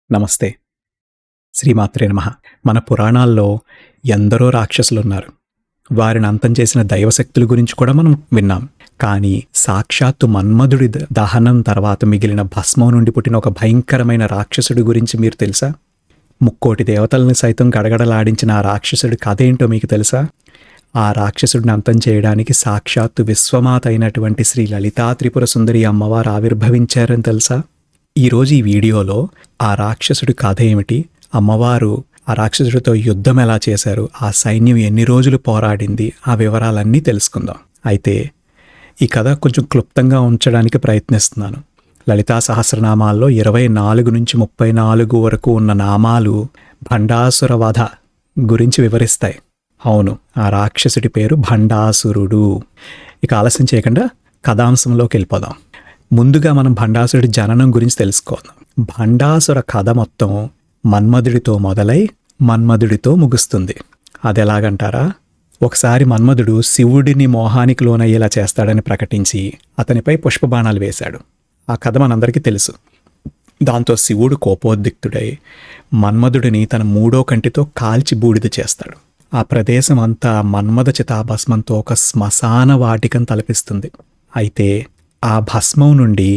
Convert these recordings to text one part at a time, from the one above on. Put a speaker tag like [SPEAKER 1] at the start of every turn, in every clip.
[SPEAKER 1] నమస్తే. శ్రీమాత్రే నమః. మన పురాణాల్లో ఎందరో రాక్షసులున్నారు. వారిని అంతం చేసిన దైవశక్తుల గురించి కూడా మనం విన్నాం. కానీ సాక్షాత్తు మన్మధుడి దహనం తర్వాత మిగిలిన భస్మం నుండి పుట్టిన ఒక భయంకరమైన రాక్షసుడి గురించి మీరు తెలుసా? 3,000,000 దేవతల్ని సైతం గడగడలాడించిన ఆ రాక్షసుడి కథ ఏంటో మీకు తెలుసా? ఆ రాక్షసుడిని అంతం చేయడానికి సాక్షాత్తు విశ్వమాత అయినటువంటి శ్రీ లలితా త్రిపుర సుందరి అమ్మవారు ఆవిర్భవించారని తెలుసా? ఈరోజు ఈ వీడియోలో ఆ రాక్షసుడి కథ ఏమిటి, అమ్మవారు ఆ రాక్షసుడితో యుద్ధం ఎలా చేశారు, ఆ సైన్యం ఎన్ని రోజులు పోరాడింది, ఆ వివరాలన్నీ తెలుసుకుందాం. అయితే ఈ కథ కొంచెం క్లుప్తంగా ఉంచడానికి ప్రయత్నిస్తున్నాను. లలితా సహస్రనామాల్లో 24 నుంచి 34 వరకు ఉన్న నామాలు భండాసుర వధ గురించి వివరిస్తాయి. అవును, ఆ రాక్షసుడి పేరు భండాసురుడు. ఇక ఆలస్యం చేయకుండా కథాంశంలోకి వెళ్ళిపోదాం. ముందుగా మనం భండాసురుడి జననం గురించి తెలుసుకోదాం. భండాసుర కథ మొత్తం మన్మధుడితో మొదలై మన్మధుడితో ముగుస్తుంది. అది ఎలాగంటారా? ఒకసారి మన్మధుడు శివుడిని మోహానికి లోనయ్యేలా చేస్తాడని ప్రకటించి అతనిపై పుష్పబాణాలు వేశాడు. ఆ కథ మనందరికీ తెలుసు. దాంతో శివుడు కోపోద్రిక్తుడై మన్మధుడిని తన 3వ కంటితో కాల్చి బూడిద చేస్తాడు. ఆ ప్రదేశం అంతా మన్మథ చితాభస్మంతో ఒక శ్మశాన వాటికను తలపిస్తుంది. అయితే ఆ భస్మం నుండి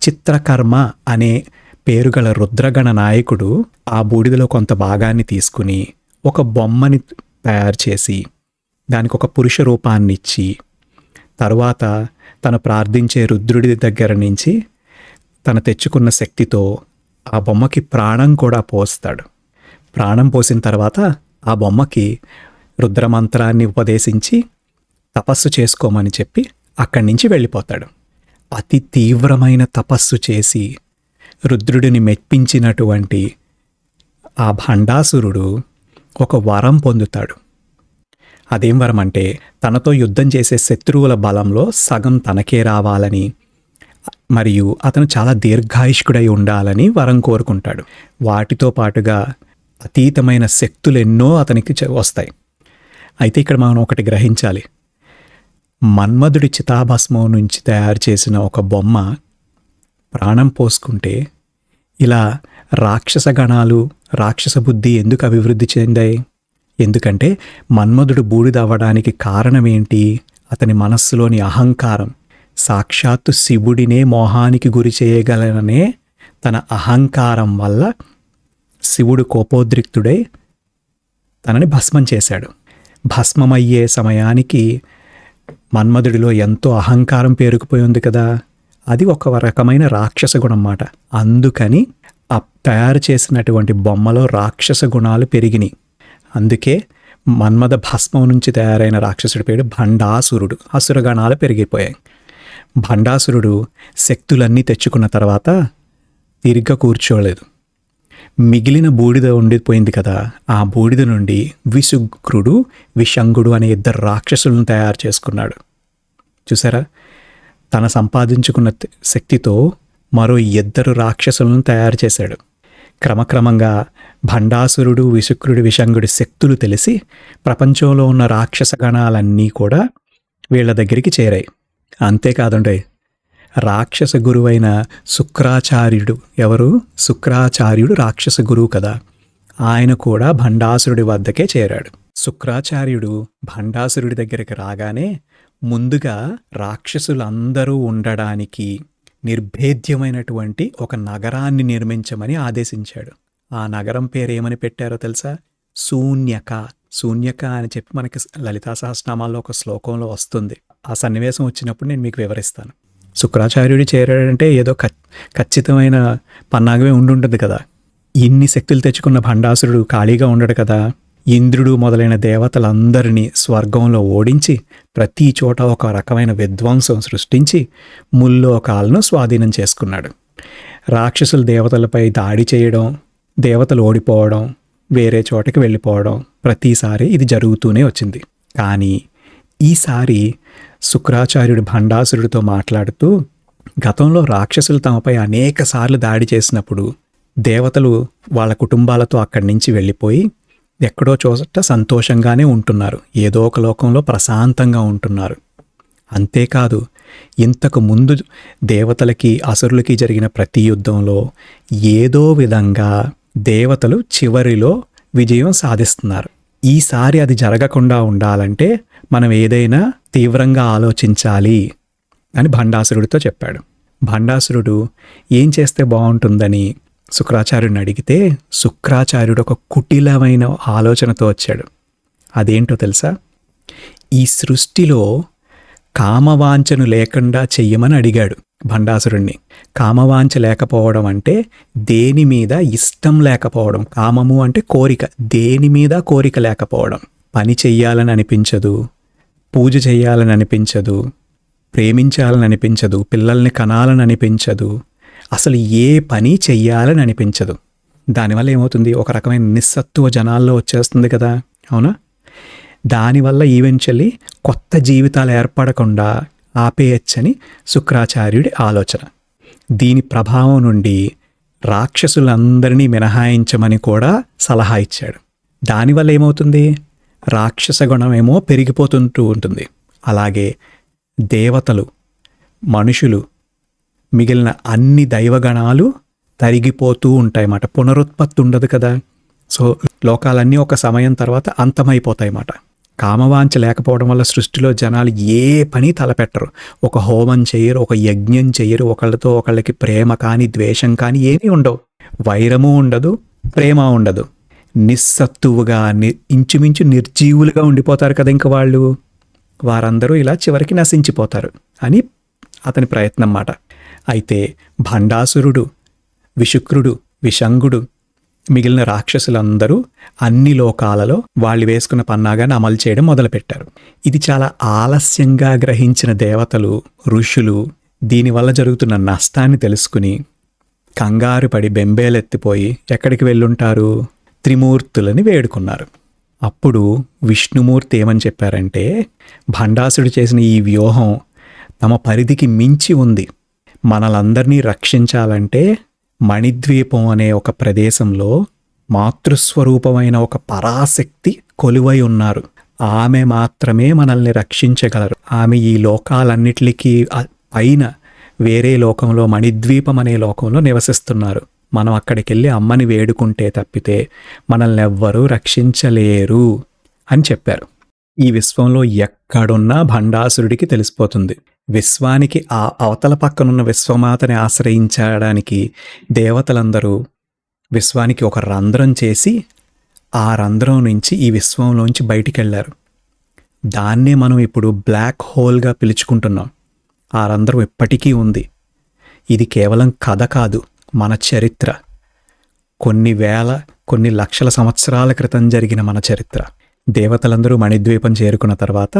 [SPEAKER 1] చిత్రకర్మ అనే పేరుగల రుద్రగణ నాయకుడు ఆ బూడిదలో కొంత భాగాన్ని తీసుకుని ఒక బొమ్మని తయారు చేసి దానికి ఒక పురుష రూపాన్ని ఇచ్చి తరువాత తను ప్రార్థించే రుద్రుడి దగ్గర నుంచి తను తెచ్చుకున్న శక్తితో ఆ బొమ్మకి ప్రాణం కూడా పోస్తాడు. ప్రాణం పోసిన తర్వాత ఆ బొమ్మకి రుద్రమంత్రాన్ని ఉపదేశించి తపస్సు చేసుకోమని చెప్పి అక్కడి నుంచి వెళ్ళిపోతాడు. అతి తీవ్రమైన తపస్సు చేసి రుద్రుడిని మెప్పించినటువంటి ఆ భండాసురుడు ఒక వరం పొందుతాడు. అదేం వరం అంటే, తనతో యుద్ధం చేసే శత్రువుల బలంలో సగం తనకే రావాలని, మరియు అతను చాలా దీర్ఘాయుష్కుడై ఉండాలని వరం కోరుకుంటాడు. వాటితో పాటుగా అతీతమైన శక్తులు ఎన్నో అతనికి వస్తాయి. అయితే ఇక్కడ మనం ఒకటి గ్రహించాలి. మన్మధుడి చితాభస్మం నుంచి తయారు చేసిన ఒక బొమ్మ ప్రాణం పోసుకుంటే ఇలా రాక్షస గణాలు, రాక్షస బుద్ధి ఎందుకు అభివృద్ధి చెందాయి? ఎందుకంటే మన్మధుడు బూడిద అవ్వడానికి కారణం ఏంటి? అతని మనస్సులోని అహంకారం. సాక్షాత్తు శివుడినే మోహానికి గురి చేయగలననే తన అహంకారం వల్ల శివుడు కోపోద్రిక్తుడై తనని భస్మం చేశాడు. భస్మమయ్యే సమయానికి మన్మధుడిలో ఎంతో అహంకారం పేరుకుపోయి ఉంది కదా, అది ఒక రకమైన రాక్షస గుణం అన్నమాట. అందుకని ఆ తయారు చేసినటువంటి బొమ్మలో రాక్షస గుణాలు పెరిగినాయి. అందుకే మన్మథ భస్మం నుంచి తయారైన రాక్షసుడి పేరు భండాసురుడు. అసురగణాలు పెరిగిపోయాయి. భండాసురుడు శక్తులన్నీ తెచ్చుకున్న తర్వాత తిరిగ్గా కూర్చోలేదు. మిగిలిన బూడిద ఉండిపోయింది కదా, ఆ బూడిద నుండి విశుగ్రుడు, విషంగుడు అనే 2 రాక్షసులను తయారు చేసుకున్నాడు. చూసారా? తన సంపాదించుకున్న శక్తితో మరో 2 రాక్షసులను తయారు చేశాడు. క్రమక్రమంగా భండాసురుడు, విశుక్రుడు, విషంగుడి శక్తులు తెలిసి ప్రపంచంలో ఉన్న రాక్షస గణాలన్నీ కూడా వీళ్ళ దగ్గరికి చేరాయి. అంతేకాదండి, రాక్షస గురువైన శుక్రాచార్యుడు, ఎవరు? శుక్రాచార్యుడు రాక్షస గురువు కదా, ఆయన కూడా భండాసురుడి వద్దకే చేరాడు. శుక్రాచార్యుడు భండాసురుడి దగ్గరికి రాగానే ముందుగా రాక్షసులందరూ ఉండడానికి నిర్భేద్యమైనటువంటి ఒక నగరాన్ని నిర్మించమని ఆదేశించాడు. ఆ నగరం పేరేమని పెట్టారో తెలుసా? శూన్యక. శూన్యక అని చెప్పి మనకి లలితా సహస్రనామాల్లో ఒక శ్లోకంలో వస్తుంది. ఆ సన్నివేశం వచ్చినప్పుడు నేను మీకు వివరిస్తాను. శుక్రాచార్యుడు చేరాడంటే ఏదో ఖచ్చితమైన పన్నాగమే ఉండుంటుంది కదా. ఇన్ని శక్తులు తెచ్చుకున్న భండాసురుడు ఖాళీగా ఉండడు కదా. ఇంద్రుడు మొదలైన దేవతలందరినీ స్వర్గంలో ఓడించి ప్రతి చోట ఒక రకమైన విధ్వంసం సృష్టించి ముల్లోకాలను స్వాధీనం చేసుకున్నాడు. రాక్షసులు దేవతలపై దాడి చేయడం, దేవతలు ఓడిపోవడం, వేరే చోటకి వెళ్ళిపోవడం, ప్రతిసారి ఇది జరుగుతూనే వచ్చింది. కానీ ఈసారి శుక్రాచార్యుడు భండాసురుడితో మాట్లాడుతూ, గతంలో రాక్షసులు తమపై అనేక సార్లు దాడి చేసినప్పుడు దేవతలు వాళ్ళ కుటుంబాలతో అక్కడి నుంచి వెళ్ళిపోయి ఎక్కడో చోట సంతోషంగానే ఉంటున్నారు, ఏదో ఒక లోకంలో ప్రశాంతంగా ఉంటున్నారు. అంతేకాదు, ఇంతకు ముందు దేవతలకి అసురులకి జరిగిన ప్రతి యుద్ధంలో ఏదో విధంగా దేవతలు చివరిలో విజయం సాధిస్తున్నారు. ఈసారి అది జరగకుండా ఉండాలంటే మనం ఏదైనా తీవ్రంగా ఆలోచించాలి అని భండాసురుడితో చెప్పాడు. భండాసురుడు ఏం చేస్తే బాగుంటుందని శుక్రాచార్యుడిని అడిగితే శుక్రాచార్యుడు ఒక కుటిలమైన ఆలోచనతో వచ్చాడు. అదేంటో తెలుసా? ఈ సృష్టిలో కామవాంఛను లేకుండా చెయ్యమని అడిగాడు భండాసురుణ్ణి. కామవాంఛ లేకపోవడం అంటే దేని మీద ఇష్టం లేకపోవడం. కామము అంటే కోరిక, దేని మీద కోరిక లేకపోవడం. పని చెయ్యాలని అనిపించదు, పూజ చెయ్యాలని అనిపించదు, ప్రేమించాలని అనిపించదు, పిల్లల్ని కనాలని అనిపించదు, అసలు ఏ పని చెయ్యాలని అనిపించదు. దానివల్ల ఏమవుతుంది? ఒక రకమైన నిస్సత్తువ జనాల్లో వచ్చేస్తుంది కదా, అవునా? దానివల్ల ఈవెన్చువల్లీ కొత్త జీవితాలు ఏర్పడకుండా ఆపేయచ్చని శుక్రాచార్యుడి ఆలోచన. దీని ప్రభావం నుండి రాక్షసులందరినీ మినహాయించమని కూడా సలహా ఇచ్చాడు. దానివల్ల ఏమవుతుంది? రాక్షస గుణమేమో పెరిగిపోతుంటూ ఉంటుంది. అలాగే దేవతలు, మనుషులు, మిగిలిన అన్ని దైవగణాలు తరిగిపోతూ ఉంటాయన్నమాట. పునరుత్పత్తి ఉండదు కదా. సో లోకాలన్నీ ఒక సమయం తర్వాత అంతమైపోతాయన్నమాట. కామవాంఛ లేకపోవడం వల్ల సృష్టిలో జనాలు ఏ పని తలపెట్టరు. ఒక హోమం చెయ్యరు, ఒక యజ్ఞం చెయ్యరు, ఒకళ్ళతో ఒకళ్ళకి ప్రేమ కానీ ద్వేషం కానీ ఏమీ ఉండవు. వైరము ఉండదు, ప్రేమ ఉండదు. నిస్సత్తువుగా ఇంచుమించు నిర్జీవులుగా ఉండిపోతారు కదా ఇంక వాళ్ళు. వారందరూ ఇలా చివరికి నశించిపోతారు అని అతని ప్రయత్నం మాట. అయితే భండాసురుడు, విశుక్రుడు, విషంగుడు, మిగిలిన రాక్షసులందరూ అన్ని లోకాలలో వాళ్ళు వేసుకున్న పన్నాగాన్ని అమలు చేయడం మొదలుపెట్టారు. ఇది చాలా ఆలస్యంగా గ్రహించిన దేవతలు, ఋషులు దీనివల్ల జరుగుతున్న నష్టాన్ని తెలుసుకుని కంగారు పడి బెంబేలెత్తిపోయి ఎక్కడికి వెళ్ళుంటారు? త్రిమూర్తులని వేడుకున్నారు. అప్పుడు విష్ణుమూర్తి ఏమని చెప్పారంటే, భండాసుడు చేసిన ఈ వ్యూహం తమ పరిధికి మించి ఉంది. మనలందరినీ రక్షించాలంటే మణిద్వీపం అనే ఒక ప్రదేశంలో మాతృస్వరూపమైన ఒక పరాశక్తి కొలువై ఉన్నారు. ఆమె మాత్రమే మనల్ని రక్షించగలరు. ఆమె ఈ లోకాలన్నిటికీ పైన వేరే లోకంలో, మణిద్వీపం అనే లోకంలో నివసిస్తున్నారు. మనం అక్కడికి వెళ్ళి అమ్మని వేడుకుంటే తప్పితే మనల్ని ఎవ్వరూ రక్షించలేరు అని చెప్పారు. ఈ విశ్వంలో ఎక్కడున్నా భండాసురుడికి తెలిసిపోతుంది. విశ్వానికి ఆ అవతల పక్కనున్న విశ్వమాతని ఆశ్రయించడానికి దేవతలందరూ విశ్వానికి ఒక రంధ్రం చేసి ఆ రంధ్రం నుంచి ఈ విశ్వంలోంచి బయటికి వెళ్ళారు. దాన్నే మనం ఇప్పుడు బ్లాక్ హోల్గా పిలుచుకుంటున్నాం. ఆ రంధ్రం ఇప్పటికీ ఉంది. ఇది కేవలం కథ కాదు, మన చరిత్ర. కొన్ని వేల, కొన్ని లక్షల సంవత్సరాల క్రితం జరిగిన మన చరిత్ర. దేవతలందరూ మణిద్వీపం చేరుకున్న తర్వాత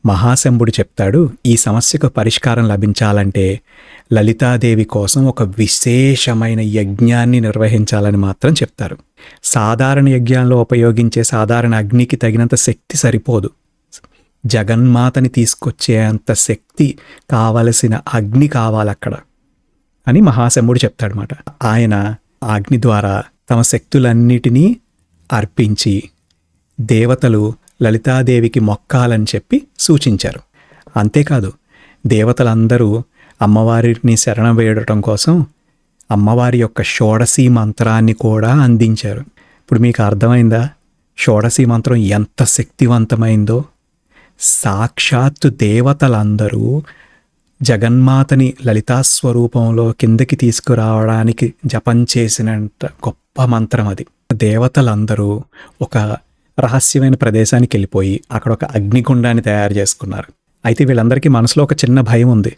[SPEAKER 1] మహాశంభుడు చెప్తాడు, ఈ సమస్యకు పరిష్కారం లభించాలంటే లలితాదేవి కోసం ఒక విశేషమైన యజ్ఞాన్ని నిర్వహించాలని మాత్రం చెప్తారు. సాధారణ యజ్ఞాల్లో ఉపయోగించే సాధారణ అగ్నికి తగినంత శక్తి సరిపోదు. జగన్మాతని తీసుకొచ్చే అంత శక్తి కావలసిన అగ్ని కావాలక్కడ అని మహాశంభుడు చెప్తాడనమాట. ఆయన అగ్ని ద్వారా తమ శక్తులన్నిటినీ అర్పించి దేవతలు లలితాదేవికి మొక్కాలని చెప్పి సూచించారు. అంతేకాదు, దేవతలందరూ అమ్మవారిని శరణం వేయడం కోసం అమ్మవారి యొక్క షోడశీ మంత్రాన్ని కూడా అందించారు. ఇప్పుడు మీకు అర్థమైందా షోడశీ మంత్రం ఎంత శక్తివంతమైందో? సాక్షాత్తు దేవతలందరూ జగన్మాతని లలితాస్వరూపంలో కిందకి తీసుకురావడానికి జపం చేసినంత గొప్ప మంత్రం అది. దేవతలందరూ ఒక రహస్యమైన ప్రదేశానికి వెళ్ళిపోయి అక్కడ ఒక అగ్నిగుండాన్ని తయారు చేసుకున్నారు. అయితే వీళ్ళందరికీ మనసులో ఒక చిన్న భయం ఉంది.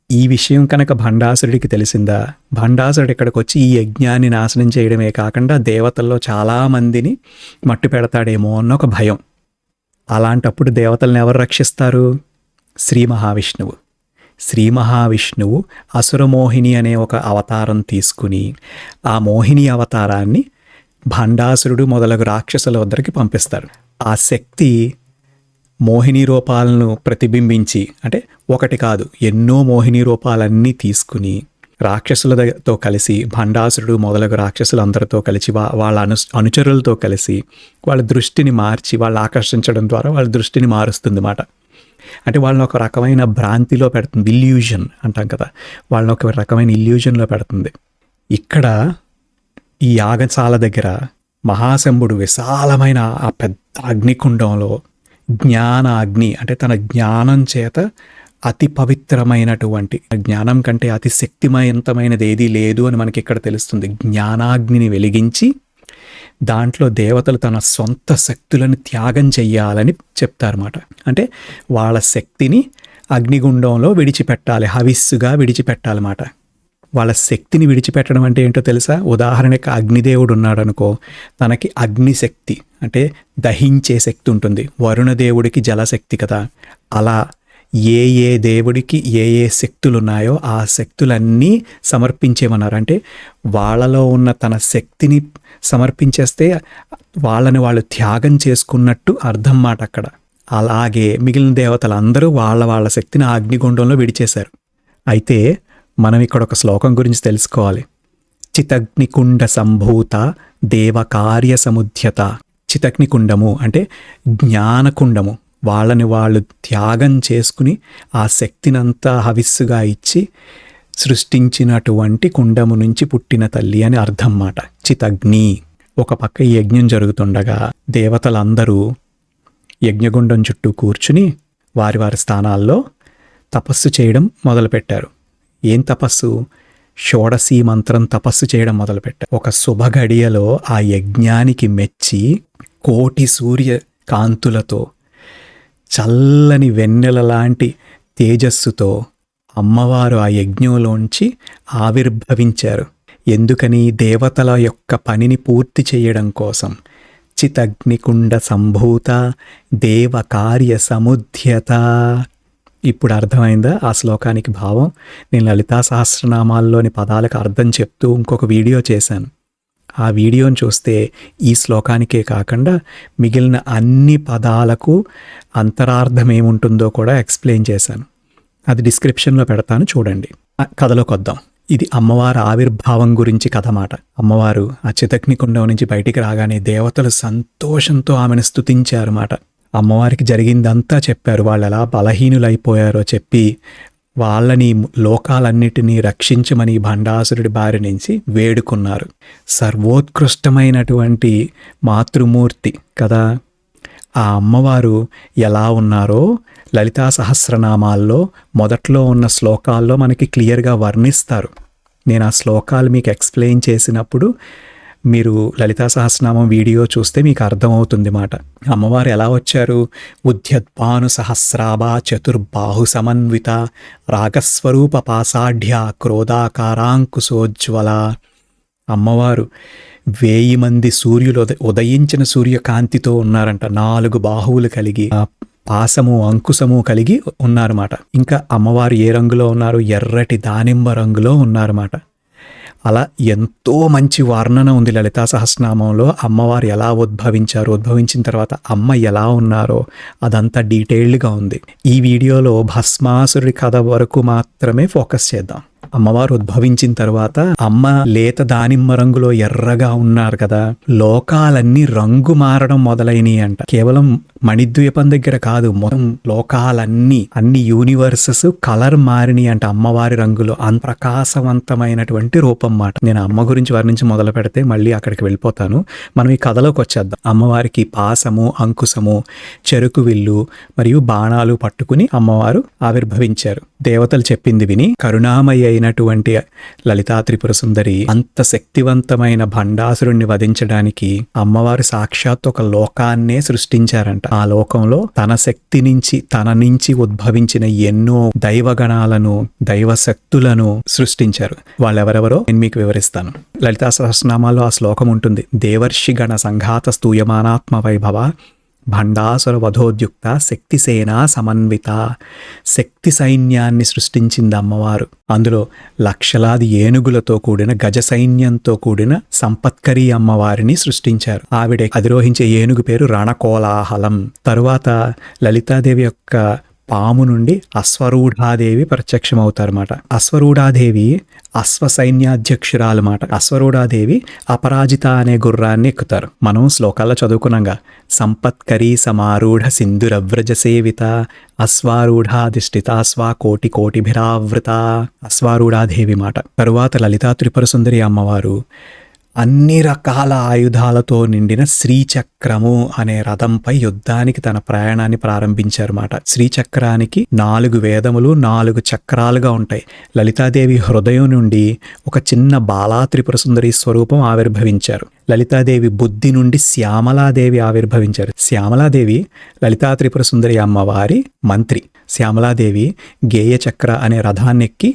[SPEAKER 1] ఈ విషయం కనుక భండాసురుడికి తెలిసిందా, భండాసురుడు ఇక్కడికి వచ్చి ఈ యజ్ఞాన్ని నాశనం చేయడమే కాకుండా దేవతల్లో చాలామందిని మట్టు పెడతాడేమో అన్న ఒక భయం. అలాంటప్పుడు దేవతల్ని ఎవరు రక్షిస్తారు? శ్రీ మహావిష్ణువు. శ్రీ మహావిష్ణువు అసురమోహిని అనే ఒక అవతారం తీసుకుని ఆ మోహిని అవతారాన్ని భండాసురుడు మొదలగు రాక్షసుల వద్దరికి పంపిస్తారు. ఆ శక్తి మోహిని రూపాలను ప్రతిబింబించి, అంటే ఒకటి కాదు ఎన్నో మోహిని రూపాలన్నీ తీసుకుని రాక్షసులతో కలిసి భండాసురుడు మొదలగు రాక్షసులందరితో కలిసి వాళ్ళ అనుచరులతో కలిసి వాళ్ళ దృష్టిని మార్చి వాళ్ళు ఆకర్షించడం ద్వారా వాళ్ళ దృష్టిని మారుస్తుంది మాట. అంటే వాళ్ళని ఒక రకమైన భ్రాంతిలో పెడుతుంది. ఇల్యూజన్ అంటాం కదా, వాళ్ళని ఒక రకమైన ఇల్యూజన్లో పెడుతుంది. ఇక్కడ ఈ యాగశాల దగ్గర మహాశంభుడు విశాలమైన ఆ పెద్ద అగ్నికుండంలో జ్ఞాన అగ్ని అంటే తన జ్ఞానం చేత అతి పవిత్రమైనటువంటి, జ్ఞానం కంటే అతి శక్తివంతమైనది ఏదీ లేదు అని మనకి ఇక్కడ తెలుస్తుంది. జ్ఞానాగ్నిని వెలిగించి దాంట్లో దేవతలు తన సొంత శక్తులను త్యాగం చెయ్యాలని చెప్తారన్నమాట. అంటే వాళ్ళ శక్తిని అగ్నిగుండంలో విడిచిపెట్టాలి, హవిస్సుగా విడిచిపెట్టాలన్నమాట. వాళ్ళ శక్తిని విడిచిపెట్టడం అంటే ఏంటో తెలుసా? ఉదాహరణకి అగ్నిదేవుడు ఉన్నాడు అనుకో, తనకి అగ్నిశక్తి అంటే దహించే శక్తి ఉంటుంది. వరుణదేవుడికి జలశక్తి కదా. అలా ఏ ఏ దేవుడికి ఏ ఏ శక్తులు ఉన్నాయో ఆ శక్తులన్నీ సమర్పించేమన్నారు. అంటే వాళ్ళలో ఉన్న తన శక్తిని సమర్పించేస్తే వాళ్ళని వాళ్ళు త్యాగం చేసుకున్నట్టు అర్థం మాట అక్కడ. అలాగే మిగిలిన దేవతలందరూ వాళ్ళ వాళ్ళ శక్తిని ఆ అగ్నిగుండంలో విడిచేశారు. అయితే మనం ఇక్కడ ఒక శ్లోకం గురించి తెలుసుకోవాలి. చితగ్నికుండ సంభూత దేవకార్య సముద్యత. చితగ్నికుండము అంటే జ్ఞానకుండము, వాళ్ళని వాళ్ళు త్యాగం చేసుకుని ఆ శక్తినంతా హవిస్సుగా ఇచ్చి సృష్టించినటువంటి కుండము నుంచి పుట్టిన తల్లి అని అర్థం మాట చితగ్ని. ఒక పక్క ఈ యజ్ఞం జరుగుతుండగా దేవతలందరూ యజ్ఞగుండం చుట్టూ కూర్చుని వారి వారి స్థానాల్లో తపస్సు చేయడం మొదలుపెట్టారు. ఏం తపస్సు? షోడశీ మంత్రం తపస్సు చేయడం మొదలుపెట్టారు. ఒక శుభగడియలో ఆ యజ్ఞానికి మెచ్చి కోటి సూర్య కాంతులతో చల్లని వెన్నెల లాంటి తేజస్సుతో అమ్మవారు ఆ యజ్ఞంలోంచి ఆవిర్భవించారు. ఎందుకని? దేవతల యొక్క పనిని పూర్తి చేయడం కోసం. చితగ్నికుండ సంభూత దేవకార్య సముద్యత. ఇప్పుడు అర్థమైందా ఆ శ్లోకానికి భావం? నేను లలితా సహస్రనామాల్లోని పదాలకు అర్థం చెప్తూ ఇంకొక వీడియో చేశాను. ఆ వీడియోని చూస్తే ఈ శ్లోకానికే కాకుండా మిగిలిన అన్ని పదాలకు అంతరార్థం ఏముంటుందో కూడా ఎక్స్ప్లెయిన్ చేశాను. అది డిస్క్రిప్షన్లో పెడతాను, చూడండి. కథలోకి వద్దాం. ఇది అమ్మవారి ఆవిర్భావం గురించి కథ మాట. అమ్మవారు ఆ చితగ్నికుండం నుంచి బయటికి రాగానే దేవతలు సంతోషంతో ఆమెను స్తుతించారు మాట. అమ్మవారికి జరిగిందంతా చెప్పారు. వాళ్ళు ఎలా బలహీనులైపోయారో చెప్పి వాళ్ళని, లోకాలన్నిటినీ రక్షించమని భండాసురుడి బారి నుంచి వేడుకున్నారు. సర్వోత్కృష్టమైనటువంటి మాతృమూర్తి కదా ఆ అమ్మవారు. ఎలా ఉన్నారో లలితా సహస్రనామాల్లో మొదట్లో ఉన్న శ్లోకాల్లో మనకి క్లియర్గా వర్ణిస్తారు. నేను ఆ శ్లోకాలు మీకు ఎక్స్ప్లెయిన్ చేసినప్పుడు మీరు లలితా సహస్రనామం వీడియో చూస్తే మీకు అర్థమవుతుంది మాట. అమ్మవారు ఎలా వచ్చారు? ఉద్యద్భాను సహస్రాభా చతుర్బాహు సమన్విత రాగస్వరూప పాసాఢ్య క్రోధాకారాంకుశోజ్వల. అమ్మవారు 1000 మంది సూర్యులు ఉదయించిన సూర్యకాంతితో ఉన్నారంట. 4 బాహువులు కలిగి పాసము అంకుశము కలిగి ఉన్నారన్నమాట. ఇంకా అమ్మవారు ఏ రంగులో ఉన్నారు? ఎర్రటి దానిమ్మ రంగులో ఉన్నారన్నమాట. అలా ఎంతో మంచి వర్ణన ఉంది లలితా సహస్రనామంలో. అమ్మవారు ఎలా ఉద్భవించారు, ఉద్భవించిన తర్వాత అమ్మ ఎలా ఉన్నారో అదంతా డీటెయిల్డ్గా ఉంది. ఈ వీడియోలో భస్మాసురుడి కథ వరకు మాత్రమే ఫోకస్ చేద్దాం. అమ్మవారు ఉద్భవించిన తర్వాత అమ్మ లేత దానిమ్మ రంగులో ఎర్రగా ఉన్నారు కదా. లోకాలన్నీ రంగు మారడం మొదలైనవి అంట. కేవలం మణిద్వీపం దగ్గర కాదు, మొత్తం లోకాలన్నీ, అన్ని యూనివర్సెస్ కలర్ మారిని అంట అమ్మవారి రంగులో. అంత ప్రకాశవంతమైనటువంటి రూపం మాట. నేను అమ్మ గురించి వర్ణించి మొదలు పెడితే మళ్ళీ అక్కడికి వెళ్ళిపోతాను. మనం ఈ కథలోకి వచ్చేద్దాం. అమ్మవారికి పాసము, అంకుశము, చెరుకు విల్లు మరియు బాణాలు పట్టుకుని అమ్మవారు ఆవిర్భవించారు. దేవతలు చెప్పింది విని కరుణామయ్య అయినటువంటి లలితా త్రిపుర సుందరి అంత శక్తివంతమైన భండాసురుణ్ణి వధించడానికి అమ్మవారు సాక్షాత్ ఒక లోకాన్నే సృష్టించారంట. ఆ లోకంలో తన శక్తి నుంచి, తన నుంచి ఉద్భవించిన ఎన్నో దైవగణాలను, దైవ శక్తులను సృష్టించారు. వాళ్ళెవరెవరో నేను మీకు వివరిస్తాను. లలితా సహస్రనామాల్లో ఆ శ్లోకం ఉంటుంది. దేవర్షి గణ సంఘాత స్తూయమానాత్మ వైభవ భండాసుర వధోద్యుక్త శక్తిసేన సమన్విత. శక్తి సైన్యాన్ని సృష్టించింది అమ్మవారు. అందులో లక్షలాది ఏనుగులతో కూడిన గజ సైన్యంతో కూడిన సంపత్కరీ అమ్మవారిని సృష్టించారు. ఆవిడ అధిరోహించే ఏనుగు పేరు రణకోలాహలం. తరువాత లలితాదేవి యొక్క పాము నుండి అశ్వరూఢాదేవి ప్రత్యక్షమవుతారన్నమాట. అశ్వరూఢాదేవి అశ్వసైన్యాధ్యక్షురాలు మాట. అశ్వరూఢాదేవి అపరాజిత అనే గుర్రాన్ని ఎక్కుతారు. మనం శ్లోకాల్లో చదువుకున్నాగా. సంపత్కరీ సమారూఢ సింధురవ్రజ సేవిత అశ్వారూఢాధిష్ఠితాశ్వా కోటి కోటిభిరావృత. అశ్వారూఢాదేవి మాట. తరువాత లలితా త్రిపుర సుందరి అమ్మవారు అన్ని రకాల ఆయుధాలతో నిండిన శ్రీచక్రము అనే రథంపై యుద్ధానికి తన ప్రయాణాన్ని ప్రారంభించారన్నమాట. శ్రీచక్రానికి 4 వేదములు 4 చక్రాలుగా ఉంటాయి. లలితాదేవి హృదయం నుండి ఒక చిన్న బాలా త్రిపుర సుందరి స్వరూపం ఆవిర్భవించారు. లలితాదేవి బుద్ధి నుండి శ్యామలాదేవి ఆవిర్భవించారు. శ్యామలాదేవి లలితా త్రిపుర సుందరి అమ్మవారి మంత్రి. శ్యామలాదేవి గేయ చక్ర అనే రథాన్నెక్కి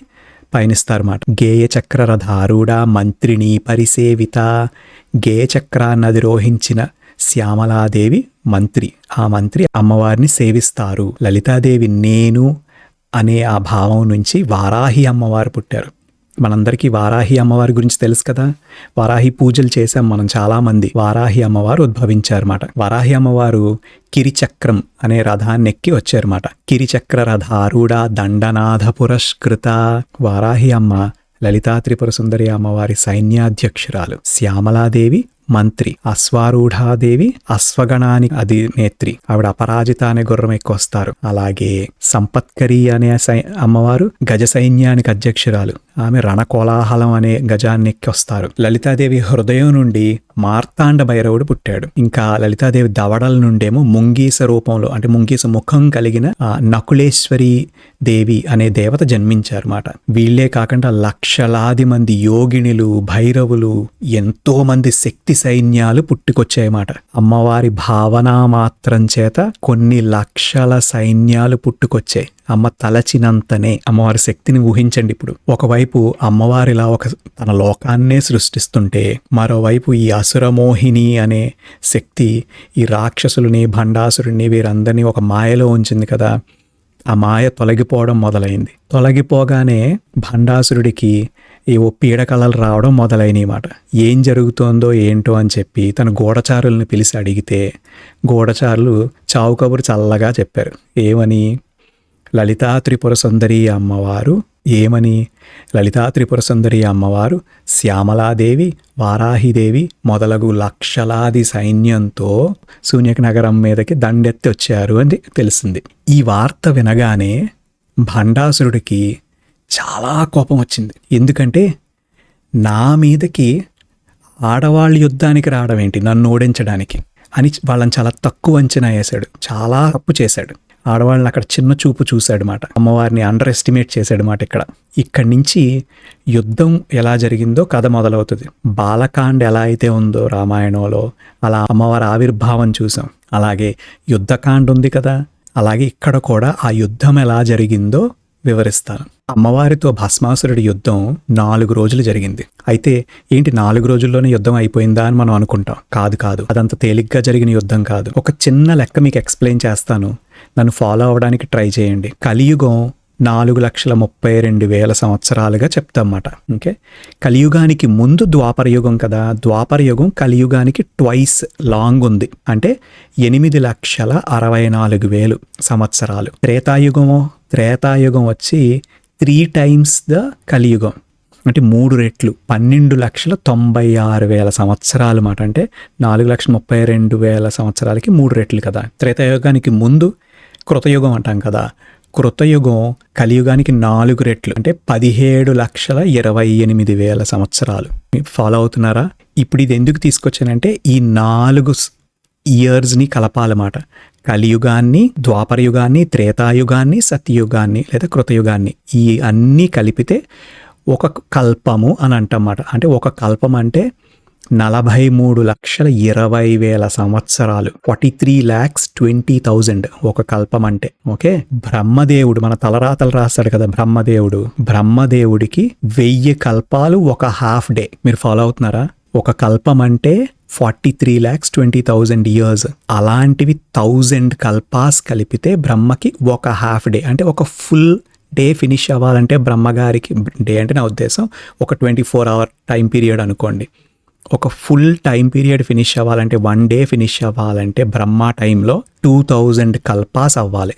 [SPEAKER 1] పయనిస్తారన్నమాట. గేయ చక్ర రథారూఢ మంత్రిని పరిసేవిత. గేయ చక్రాన్ని అధిరోహించిన శ్యామలాదేవి మంత్రి. ఆ మంత్రి అమ్మవారిని సేవిస్తారు. లలితాదేవి నేను అనే ఆ భావం నుంచి వారాహి అమ్మవారు పుట్టారు. మనందరికీ వారాహి అమ్మవారి గురించి తెలుసు కదా. వారాహి పూజలు చేశాం మనం చాలామంది. వారాహి అమ్మవారు ఉద్భవించారన్నమాట. వారాహి అమ్మవారు కిరిచక్రం అనే రథాన్ని ఎక్కి వచ్చారన్నమాట. కిరిచక్ర రథారూఢ దండనాథ పురస్కృత. వారాహి అమ్మ లలితా త్రిపుర సుందరి అమ్మవారి సైన్యాధ్యక్షురాలు. శ్యామలాదేవి మంత్రి. అశ్వారూఢాదేవి అశ్వగణానికి అధినేత్రి. ఆవిడ అపరాజిత అనే గుర్రం ఎక్కువ వస్తారు. అలాగే సంపత్కరి అనే అమ్మవారు గజ సైన్యానికి అధ్యక్షురాలు. ఆమె రణకోలాహలం అనే గజాన్ని ఎక్కి వస్తారు. లలితాదేవి హృదయం నుండి మార్తాండ భైరవుడు పుట్టాడు. ఇంకా లలితాదేవి దవడల నుండేమో ముంగీస రూపంలో అంటే ముంగీస ముఖం కలిగిన నకులేశ్వరి దేవి అనే దేవత జన్మించారు మాట. వీళ్లే కాకుండా లక్షలాది మంది యోగిణులు భైరవులు ఎంతో మంది శక్తి సైన్యాలు పుట్టుకొచ్చాయన్నమాట. అమ్మవారి భావనా మాత్రం చేత కొన్ని లక్షల సైన్యాలు పుట్టుకొచ్చాయి. అమ్మ తలచినంతనే. అమ్మవారి శక్తిని ఊహించండి. ఇప్పుడు ఒకవైపు అమ్మవారిలా తన లోకాన్నే సృష్టిస్తుంటే, మరోవైపు ఈ అసురమోహిని అనే శక్తి ఈ రాక్షసులని భండాసురుని వీరందరినీ ఒక మాయలో ఉంచింది కదా. ఆ మాయ తొలగిపోవడం మొదలైంది. తొలగిపోగానే భండాసురుడికి ఏవో పీడకలలు రావడం మొదలైనమాట. ఏం జరుగుతోందో ఏంటో అని చెప్పి తన గూఢచారుల్ని పిలిచి అడిగితే గూఢచారులు చావు కబురు చల్లగా చెప్పారు. ఏమని? లలితా త్రిపుర సుందరి అమ్మవారు లలితా త్రిపుర సుందరి అమ్మవారు శ్యామలాదేవి వారాహిదేవి మొదలగు లక్షలాది సైన్యంతో శూన్యక నగరం మీదకి దండెత్తి వచ్చారు అని తెలిసింది. ఈ వార్త వినగానే భండాసురుడికి చాలా కోపం వచ్చింది. ఎందుకంటే నా మీదకి ఆడవాళ్ళ యుద్ధానికి రావడం ఏంటి, నన్ను ఓడించడానికి అని వాళ్ళని చాలా తక్కువ అంచనా వేశాడు. చాలా తప్పు చేశాడు. ఆడవాళ్ళని అక్కడ చిన్న చూపు చూశాడు మాట. అమ్మవారిని అండర్ ఎస్టిమేట్ చేశాడు మాట. ఇక్కడి నుంచి యుద్ధం ఎలా జరిగిందో కథ మొదలవుతుంది. బాలకాండ ఎలా అయితే ఉందో రామాయణంలో అలా అమ్మవారి ఆవిర్భావం చూసాం. అలాగే యుద్ధకాండ ఉంది కదా, అలాగే ఇక్కడ కూడా ఆ యుద్ధం ఎలా జరిగిందో వివరిస్తాను. అమ్మవారితో భస్మాసురుడి యుద్ధం 4 రోజులు జరిగింది. అయితే ఏంటి 4 రోజుల్లోనే యుద్ధం అయిపోయిందా అని మనం అనుకుంటాం. కాదు, అదంత తేలిగ్గా జరిగిన యుద్ధం కాదు. ఒక చిన్న లెక్క మీకు ఎక్స్ప్లెయిన్ చేస్తాను, నన్ను ఫాలో అవ్వడానికి ట్రై చేయండి. కలియుగం 4,32,000 సంవత్సరాలుగా చెప్తామన్నమాట. ఓకే, కలియుగానికి ముందు ద్వాపరయుగం కదా. ద్వాపరయుగం కలియుగానికి ట్వైస్ లాంగ్ ఉంది, అంటే 8,64,000 సంవత్సరాలు. త్రేతాయుగం వచ్చి 3 times ద కలియుగం, అంటే 3 రెట్లు 12,96,000 సంవత్సరాలు మాట. అంటే 4,32,000 సంవత్సరాలకి 3 రెట్లు కదా. త్రేతాయుగానికి ముందు కృతయుగం అంటాం కదా. కృతయుగం కలియుగానికి 4 రెట్లు, అంటే 17,28,000 సంవత్సరాలు. ఫాలో అవుతున్నారా? ఇప్పుడు ఇది ఎందుకు తీసుకొచ్చానంటే ఈ 4 ఇయర్స్ని కలపాలన్నమాట. కలియుగాన్ని, ద్వాపరయుగాన్ని, త్రేతాయుగాన్ని, సత్యయుగాన్ని లేదా కృతయుగాన్ని, ఈ అన్నీ కలిపితే ఒక కల్పము అని అంటమాట. అంటే ఒక కల్పం అంటే 43,20,000 సంవత్సరాలు, 43,20,000 ఒక కల్పం అంటే. ఓకే, బ్రహ్మదేవుడు మన తలరాతలు రాస్తాడు కదా బ్రహ్మదేవుడికి 1000 కల్పాలు ఒక హాఫ్ డే. మీరు ఫాలో అవుతున్నారా? ఒక కల్పం అంటే 43,20,000 ఇయర్స్. అలాంటివి 1000 కల్పాస్ కలిపితే బ్రహ్మకి ఒక హాఫ్ డే, అంటే ఒక ఫుల్ డే ఫినిష్ అవ్వాలంటే బ్రహ్మగారికి, డే అంటే నా ఉద్దేశం ఒక 24 hour టైం పీరియడ్ అనుకోండి. ఒక ఫుల్ టైం పీరియడ్ ఫినిష్ అవ్వాలంటే 1 డే ఫినిష్ అవ్వాలంటే బ్రహ్మ టైంలో 2000 కల్పాస్ అవ్వాలి.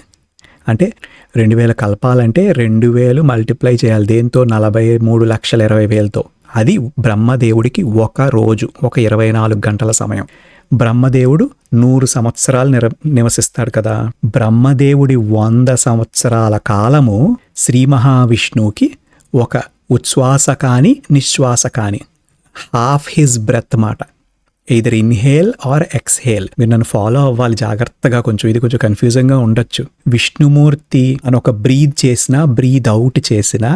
[SPEAKER 1] అంటే 2000 కల్పాలంటే 2000 మల్టిప్లై చేయాలి దేంతో? 43,20,000తో. అది బ్రహ్మదేవుడికి ఒక రోజు, ఒక 24 గంటల సమయం. బ్రహ్మదేవుడు 100 సంవత్సరాలు నివసిస్తాడు కదా. బ్రహ్మదేవుడి 100 సంవత్సరాల కాలము శ్రీ మహావిష్ణువుకి ఒక ఉచ్ఛ్వాస కాని నిశ్వాస కాని, హాఫ్ హిజ్ బ్రెత్ మాట. Either inhale or exhale. మీరు నన్ను ఫాలో అవ్వాలి జాగ్రత్తగా, కొంచెం ఇది కొంచెం కన్ఫ్యూజింగ్గా ఉండొచ్చు. విష్ణుమూర్తి అని ఒక బ్రీద్ చేసినా బ్రీద్ అవుట్ చేసినా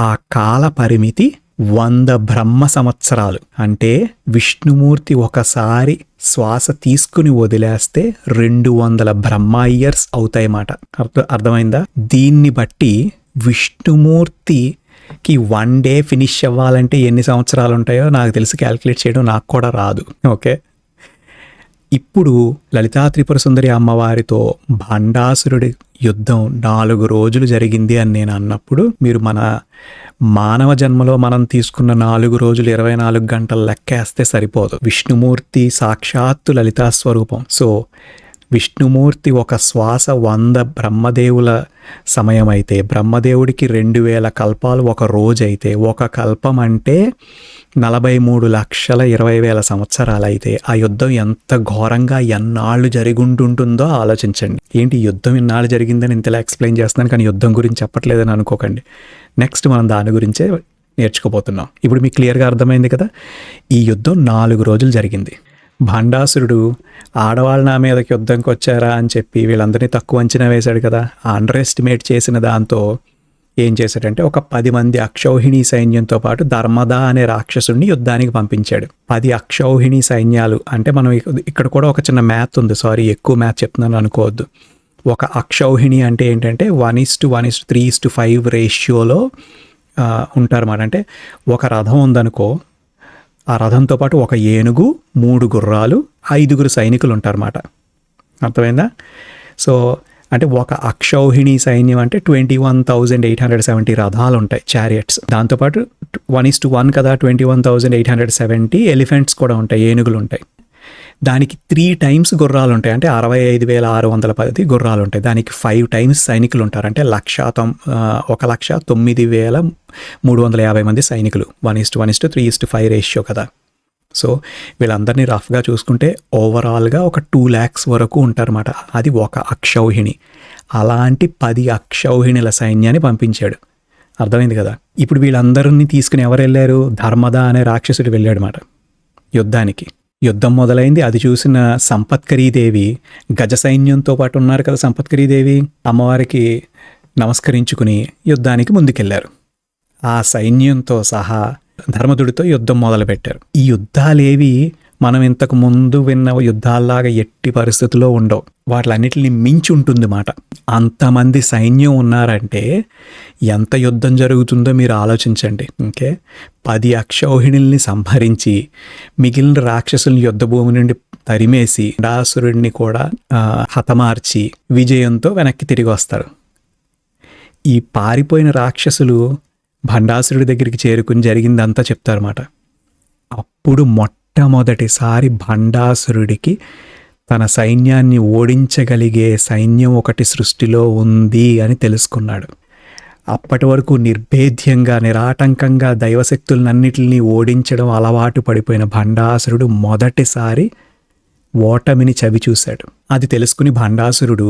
[SPEAKER 1] ఆ కాల పరిమితి 100 బ్రహ్మ సంవత్సరాలు. అంటే విష్ణుమూర్తి ఒకసారి శ్వాస తీసుకుని వదిలేస్తే 200 బ్రహ్మ ఇయర్స్ అవుతాయన్నమాట. అర్థమైందా? దీన్ని బట్టి విష్ణుమూర్తికి 1 డే ఫినిష్ అవ్వాలంటే ఎన్ని సంవత్సరాలు ఉంటాయో నాకు తెలిసి క్యాల్కులేట్ చేయడం నాకు కూడా రాదు. ఓకే, ఇప్పుడు లలితా త్రిపుర సుందరి అమ్మవారితో భండాసురుడి యుద్ధం 4 రోజులు జరిగింది అని నేను అన్నప్పుడు, మీరు మన మానవ జన్మలో మనం తీసుకున్న 4 రోజులు 24 గంటలు లెక్కేస్తే సరిపోదు. విష్ణుమూర్తి సాక్షాత్తు లలితా స్వరూపం. సో విష్ణుమూర్తి ఒక శ్వాస 100 బ్రహ్మదేవుల సమయం అయితే, బ్రహ్మదేవుడికి 2000 కల్పాలు ఒక రోజు అయితే, ఒక కల్పం అంటే 43,20,000 సంవత్సరాలు అయితే, ఆ యుద్ధం ఎంత ఘోరంగా ఎన్నాళ్ళు జరిగుంటుంటుందో ఆలోచించండి. ఏంటి యుద్ధం ఇన్నాళ్ళు జరిగిందని ఇంతలా ఎక్స్ప్లెయిన్ చేస్తున్నాను, కానీ యుద్ధం గురించి చెప్పట్లేదని అనుకోకండి. నెక్స్ట్ మనం దాని గురించే నేర్చుకోబోతున్నాం. ఇప్పుడు మీకు క్లియర్గా అర్థమైంది కదా. ఈ యుద్ధం 4 రోజులు జరిగింది. భండాసురుడు ఆడవాళ్ళ నా మీదకి యుద్ధంకి వచ్చారా అని చెప్పి వీళ్ళందరినీ తక్కువ అంచనా వేశాడు కదా. అండర్ ఎస్టిమేట్ చేసిన దాంతో ఏం చేశాడంటే ఒక 10 మంది అక్షౌహిణి సైన్యంతో పాటు ధర్మద అనే రాక్షసుడిని యుద్ధానికి పంపించాడు. 10 అక్షౌహిణి సైన్యాలు అంటే మనం ఇక్కడ కూడా ఒక చిన్న మ్యాథ్ ఉంది, సారీ ఎక్కువ మ్యాథ్ చెప్తున్నాను అనుకోవద్దు. ఒక అక్షౌహిణి అంటే ఏంటంటే 1:1:3:5 రేషియోలో ఉంటారన్నమాట. అంటే ఒక రథం ఉందనుకో, ఆ రథంతో పాటు ఒక ఏనుగు, 3 గుర్రాలు, 5 సైనికులు ఉంటారన్నమాట. అర్థమైందా? సో అంటే ఒక అక్షౌహిణి సైన్యం అంటే 21,870 రథాలు ఉంటాయి, చారియట్స్. దాంతోపాటు 1:1 కదా, 21,870 ఎలిఫెంట్స్ కూడా ఉంటాయి, ఏనుగులు ఉంటాయి. దానికి 3 టైమ్స్ గుర్రాలు ఉంటాయి, అంటే 65,610 గుర్రాలు ఉంటాయి. దానికి 5 టైమ్స్ సైనికులు ఉంటారు, అంటే 1,09,350 మంది సైనికులు. 1:1:3:5 రేషియో కదా. సో వీళ్ళందరినీ రఫ్గా చూసుకుంటే ఓవరాల్గా ఒక 2 lakhs వరకు ఉంటారన్నమాట. అది ఒక అక్షౌహిణి. అలాంటి 10 అక్షౌహిణుల సైన్యాన్ని పంపించాడు. అర్థమైంది కదా. ఇప్పుడు వీళ్ళందరినీ తీసుకుని ఎవరు వెళ్ళారు? ధర్మద అనే రాక్షసుడు వెళ్ళాడు అన్నమాట యుద్ధానికి. యుద్ధం మొదలైంది. అది చూసిన సంపత్కరీదేవి గజ సైన్యంతో పాటు ఉన్నారు కదా. సంపత్కరీదేవి అమ్మవారికి నమస్కరించుకుని యుద్ధానికి ముందుకెళ్లారు. ఆ సైన్యంతో సహా ధర్మదుడితో యుద్ధం మొదలుపెట్టారు. ఈ యుద్ధాలేవి మనం ఇంతకు ముందు విన్న యుద్ధాల్లాగా ఎట్టి పరిస్థితుల్లో ఉండవు. వాటిలన్నిటిని మించి ఉంటుంది మాట. అంతమంది సైన్యం ఉన్నారంటే ఎంత యుద్ధం జరుగుతుందో మీరు ఆలోచించండి. ఓకే, 10 అక్షౌహిణుల్ని సంహరించి మిగిలిన రాక్షసుల్ని యుద్ధ భూమి నుండి తరిమేసి భండాసురుడిని కూడా హతమార్చి విజయంతో వెనక్కి తిరిగి వస్తారు. ఈ పారిపోయిన రాక్షసులు భండాసురుడి దగ్గరికి చేరుకుని జరిగిందంతా చెప్తారన్నమాట. అప్పుడు మొట్టమొదటిసారి భండాసురుడికి తన సైన్యాన్ని ఓడించగలిగే సైన్యం ఒకటి సృష్టిలో ఉంది అని తెలుసుకున్నాడు. అప్పటి వరకు నిర్భేద్యంగా నిరాటంకంగా దైవశక్తులన్నిటిని ఓడించడం అలవాటు పడిపోయిన భండాసురుడు మొదటిసారి ఓటమిని చవిచూశాడు. అది తెలుసుకుని భండాసురుడు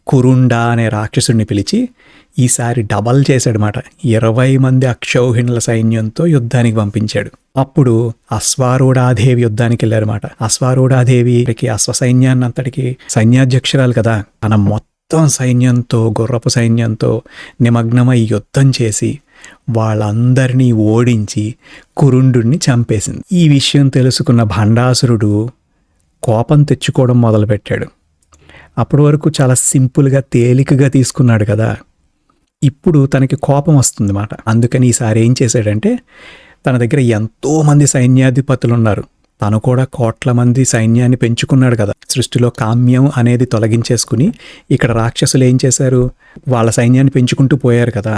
[SPEAKER 1] కురుండ అనే రాక్షసుడిని పిలిచి ఈసారి డబల్ చేశాడనమాట. 20 మంది అక్షౌహిణుల సైన్యంతో యుద్ధానికి పంపించాడు. అప్పుడు అశ్వారూఢాదేవి యుద్ధానికి వెళ్ళారన్నమాట. అశ్వారూఢాదేవికి అశ్వసైన్యాన్ని అంతటికి సైన్యాధ్యక్షురాలు కదా. తన మొత్తం సైన్యంతో, గుర్రపు సైన్యంతో నిమగ్నమై యుద్ధం చేసి వాళ్ళందరినీ ఓడించి కురుండుని చంపేసింది. ఈ విషయం తెలుసుకున్న భండాసురుడు కోపం తెచ్చుకోవడం మొదలుపెట్టాడు. అప్పటి వరకు చాలా సింపుల్గా తేలికగా తీసుకున్నాడు కదా. ఇప్పుడు తనకి కోపం వస్తుంది మాట. అందుకని ఈసారి ఏం చేశాడంటే, తన దగ్గర ఎంతోమంది సైన్యాధిపతులు ఉన్నారు, తను కూడా కోట్ల మంది సైన్యాన్ని పెంచుకున్నాడు కదా. సృష్టిలో కామ్యం అనేది తొలగించేసుకుని ఇక్కడ రాక్షసులు ఏం చేశారు, వాళ్ళ సైన్యాన్ని పెంచుకుంటూ పోయారు కదా.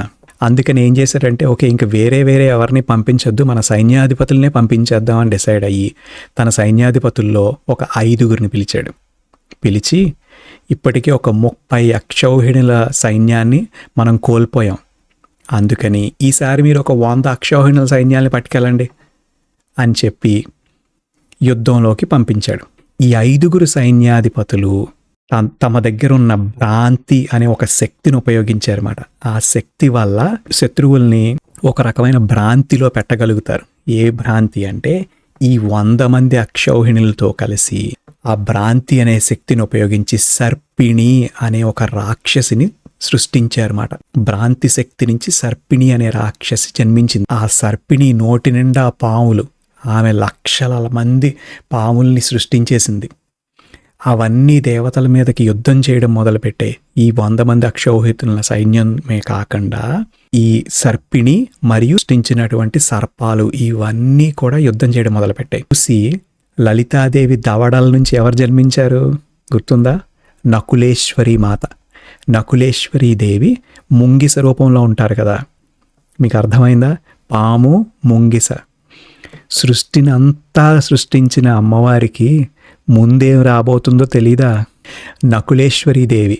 [SPEAKER 1] అందుకని ఏం చేశాడంటే, ఓకే ఇంక వేరే ఎవరిని పంపించొద్దు, మన సైన్యాధిపతులనే పంపించేద్దాం అని డిసైడ్ అయ్యి తన సైన్యాధిపతుల్లో ఒక 5 పిలిచాడు. పిలిచి ఇప్పటికీ ఒక 30 అక్షౌహిణుల సైన్యాన్ని మనం కోల్పోయాం, అందుకని ఈసారి మీరు ఒక 100 అక్షౌహిణుల సైన్యాన్ని పట్టుకెళ్ళండి అని చెప్పి యుద్ధంలోకి పంపించాడు. ఈ 5 సైన్యాధిపతులు తమ దగ్గర ఉన్న భ్రాంతి అనే ఒక శక్తిని ఉపయోగించారన్నమాట. ఆ శక్తి వల్ల శత్రువుల్ని ఒక రకమైన భ్రాంతిలో పెట్టగలుగుతారు. ఏ భ్రాంతి అంటే ఈ 100 మంది అక్షౌహిణులతో కలిసి ఆ భ్రాంతి అనే శక్తిని ఉపయోగించి సర్పిణి అనే ఒక రాక్షసిని సృష్టించారన్నమాట. భ్రాంతి శక్తి నుంచి సర్పిణి అనే రాక్షసి జన్మించింది. ఆ సర్పిణి నోటి నిండా పాములు, ఆమె లక్షల మంది పాముల్ని సృష్టించేసింది. అవన్నీ దేవతల మీదకి యుద్ధం చేయడం మొదలుపెట్టే. ఈ 100 మంది అక్షౌహితుల సైన్యమే కాకుండా ఈ సర్పిణి మరియు సృష్టించినటువంటి సర్పాలు ఇవన్నీ కూడా యుద్ధం చేయడం మొదలుపెట్టాయి. చూసి లలితాదేవి దవడల నుంచి ఎవరు జన్మించారు గుర్తుందా? నకులేశ్వరి మాత. నకులేశ్వరి దేవి ముంగిస రూపంలో ఉంటారు కదా, మీకు అర్థమైందా? పాము ముంగిస. సృష్టిని అంతా సృష్టించిన అమ్మవారికి ముందేం రాబోతుందో తెలీదా? నకులేశ్వరి దేవి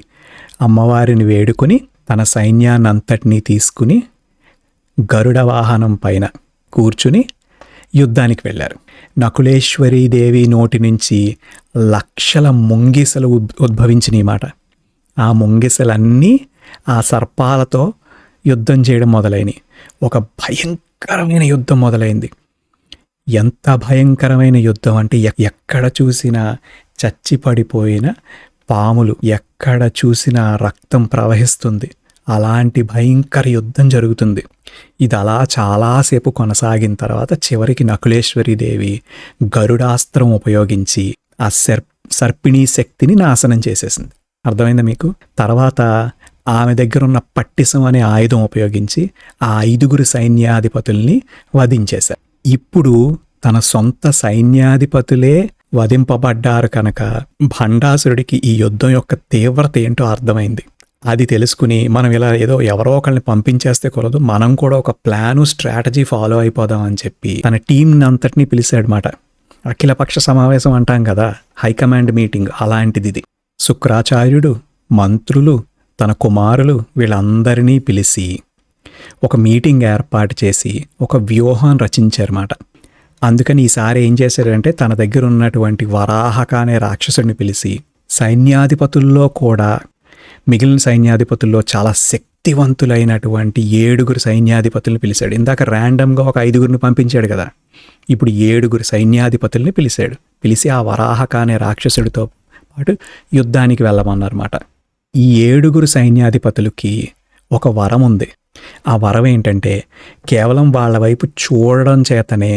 [SPEAKER 1] అమ్మవారిని వేడుకొని తన సైన్యాన్ని అంతటినీ తీసుకుని గరుడ వాహనం పైన కూర్చుని యుద్ధానికి వెళ్ళారు. నకులేశ్వరి దేవి నోటి నుంచి లక్షల ముంగిసలు ఉద్భవించినాయి మాట. ఆ ముంగిసలన్నీ ఆ సర్పాలతో యుద్ధం చేయడం మొదలైనవి. ఒక భయంకరమైన యుద్ధం మొదలైంది. ఎంత భయంకరమైన యుద్ధం అంటే ఎక్కడ చూసినా చచ్చి పడిపోయిన పాములు, ఎక్కడ చూసినా రక్తం ప్రవహిస్తుంది. అలాంటి భయంకర యుద్ధం జరుగుతుంది. ఇది అలా చాలాసేపు కొనసాగిన తర్వాత చివరికి నకులేశ్వరి దేవి గరుడాస్త్రం ఉపయోగించి ఆ సర్పిణీ శక్తిని నాశనం చేసేసింది. అర్థమైందా మీకు? తర్వాత ఆమె దగ్గర ఉన్న పట్టిసం అనే ఆయుధం ఉపయోగించి ఆ 5 సైన్యాధిపతుల్ని వధించేశారు. ఇప్పుడు తన సొంత సైన్యాధిపతులే వధింపబడ్డారు కనుక భండాసురుడికి ఈ యుద్ధం యొక్క తీవ్రత ఏంటో అర్థమైంది. అది తెలుసుకుని మనం ఇలా ఏదో ఎవరో ఒకరిని పంపించేస్తే కుదరదు, మనం కూడా ఒక ప్లాను స్ట్రాటజీ ఫాలో అయిపోదామని చెప్పి తన టీంని అంతటినీ పిలిచాడనమాట. అఖిలపక్ష సమావేశం అంటాం కదా, హైకమాండ్ మీటింగ్ అలాంటిది ఇది. శుక్రాచార్యుడు, మంత్రులు, తన కుమారులు వీళ్ళందరినీ పిలిచి ఒక మీటింగ్ ఏర్పాటు చేసి ఒక వ్యూహం రచించారన్నమాట. అందుకని ఈసారి ఏం చేశారంటే తన దగ్గర ఉన్నటువంటి వరాహక అనే రాక్షసుడిని పిలిచి సైన్యాధిపతుల్లో కూడా మిగిలిన సైన్యాధిపతుల్లో చాలా శక్తివంతులైనటువంటి 7 సైన్యాధిపతుల్ని పిలిచాడు. ఇందాక ర్యాండమ్గా ఒక 5 పంపించాడు కదా, ఇప్పుడు 7 సైన్యాధిపతుల్ని పిలిచాడు. పిలిచి ఆ వరాహక అనే రాక్షసుడితో పాటు యుద్ధానికి వెళ్ళమన్నారన్నమాట. ఈ 7 సైన్యాధిపతులకి ఒక వరం ఉంది. ఆ వరం ఏంటంటే కేవలం వాళ్ళ వైపు చూడడం చేతనే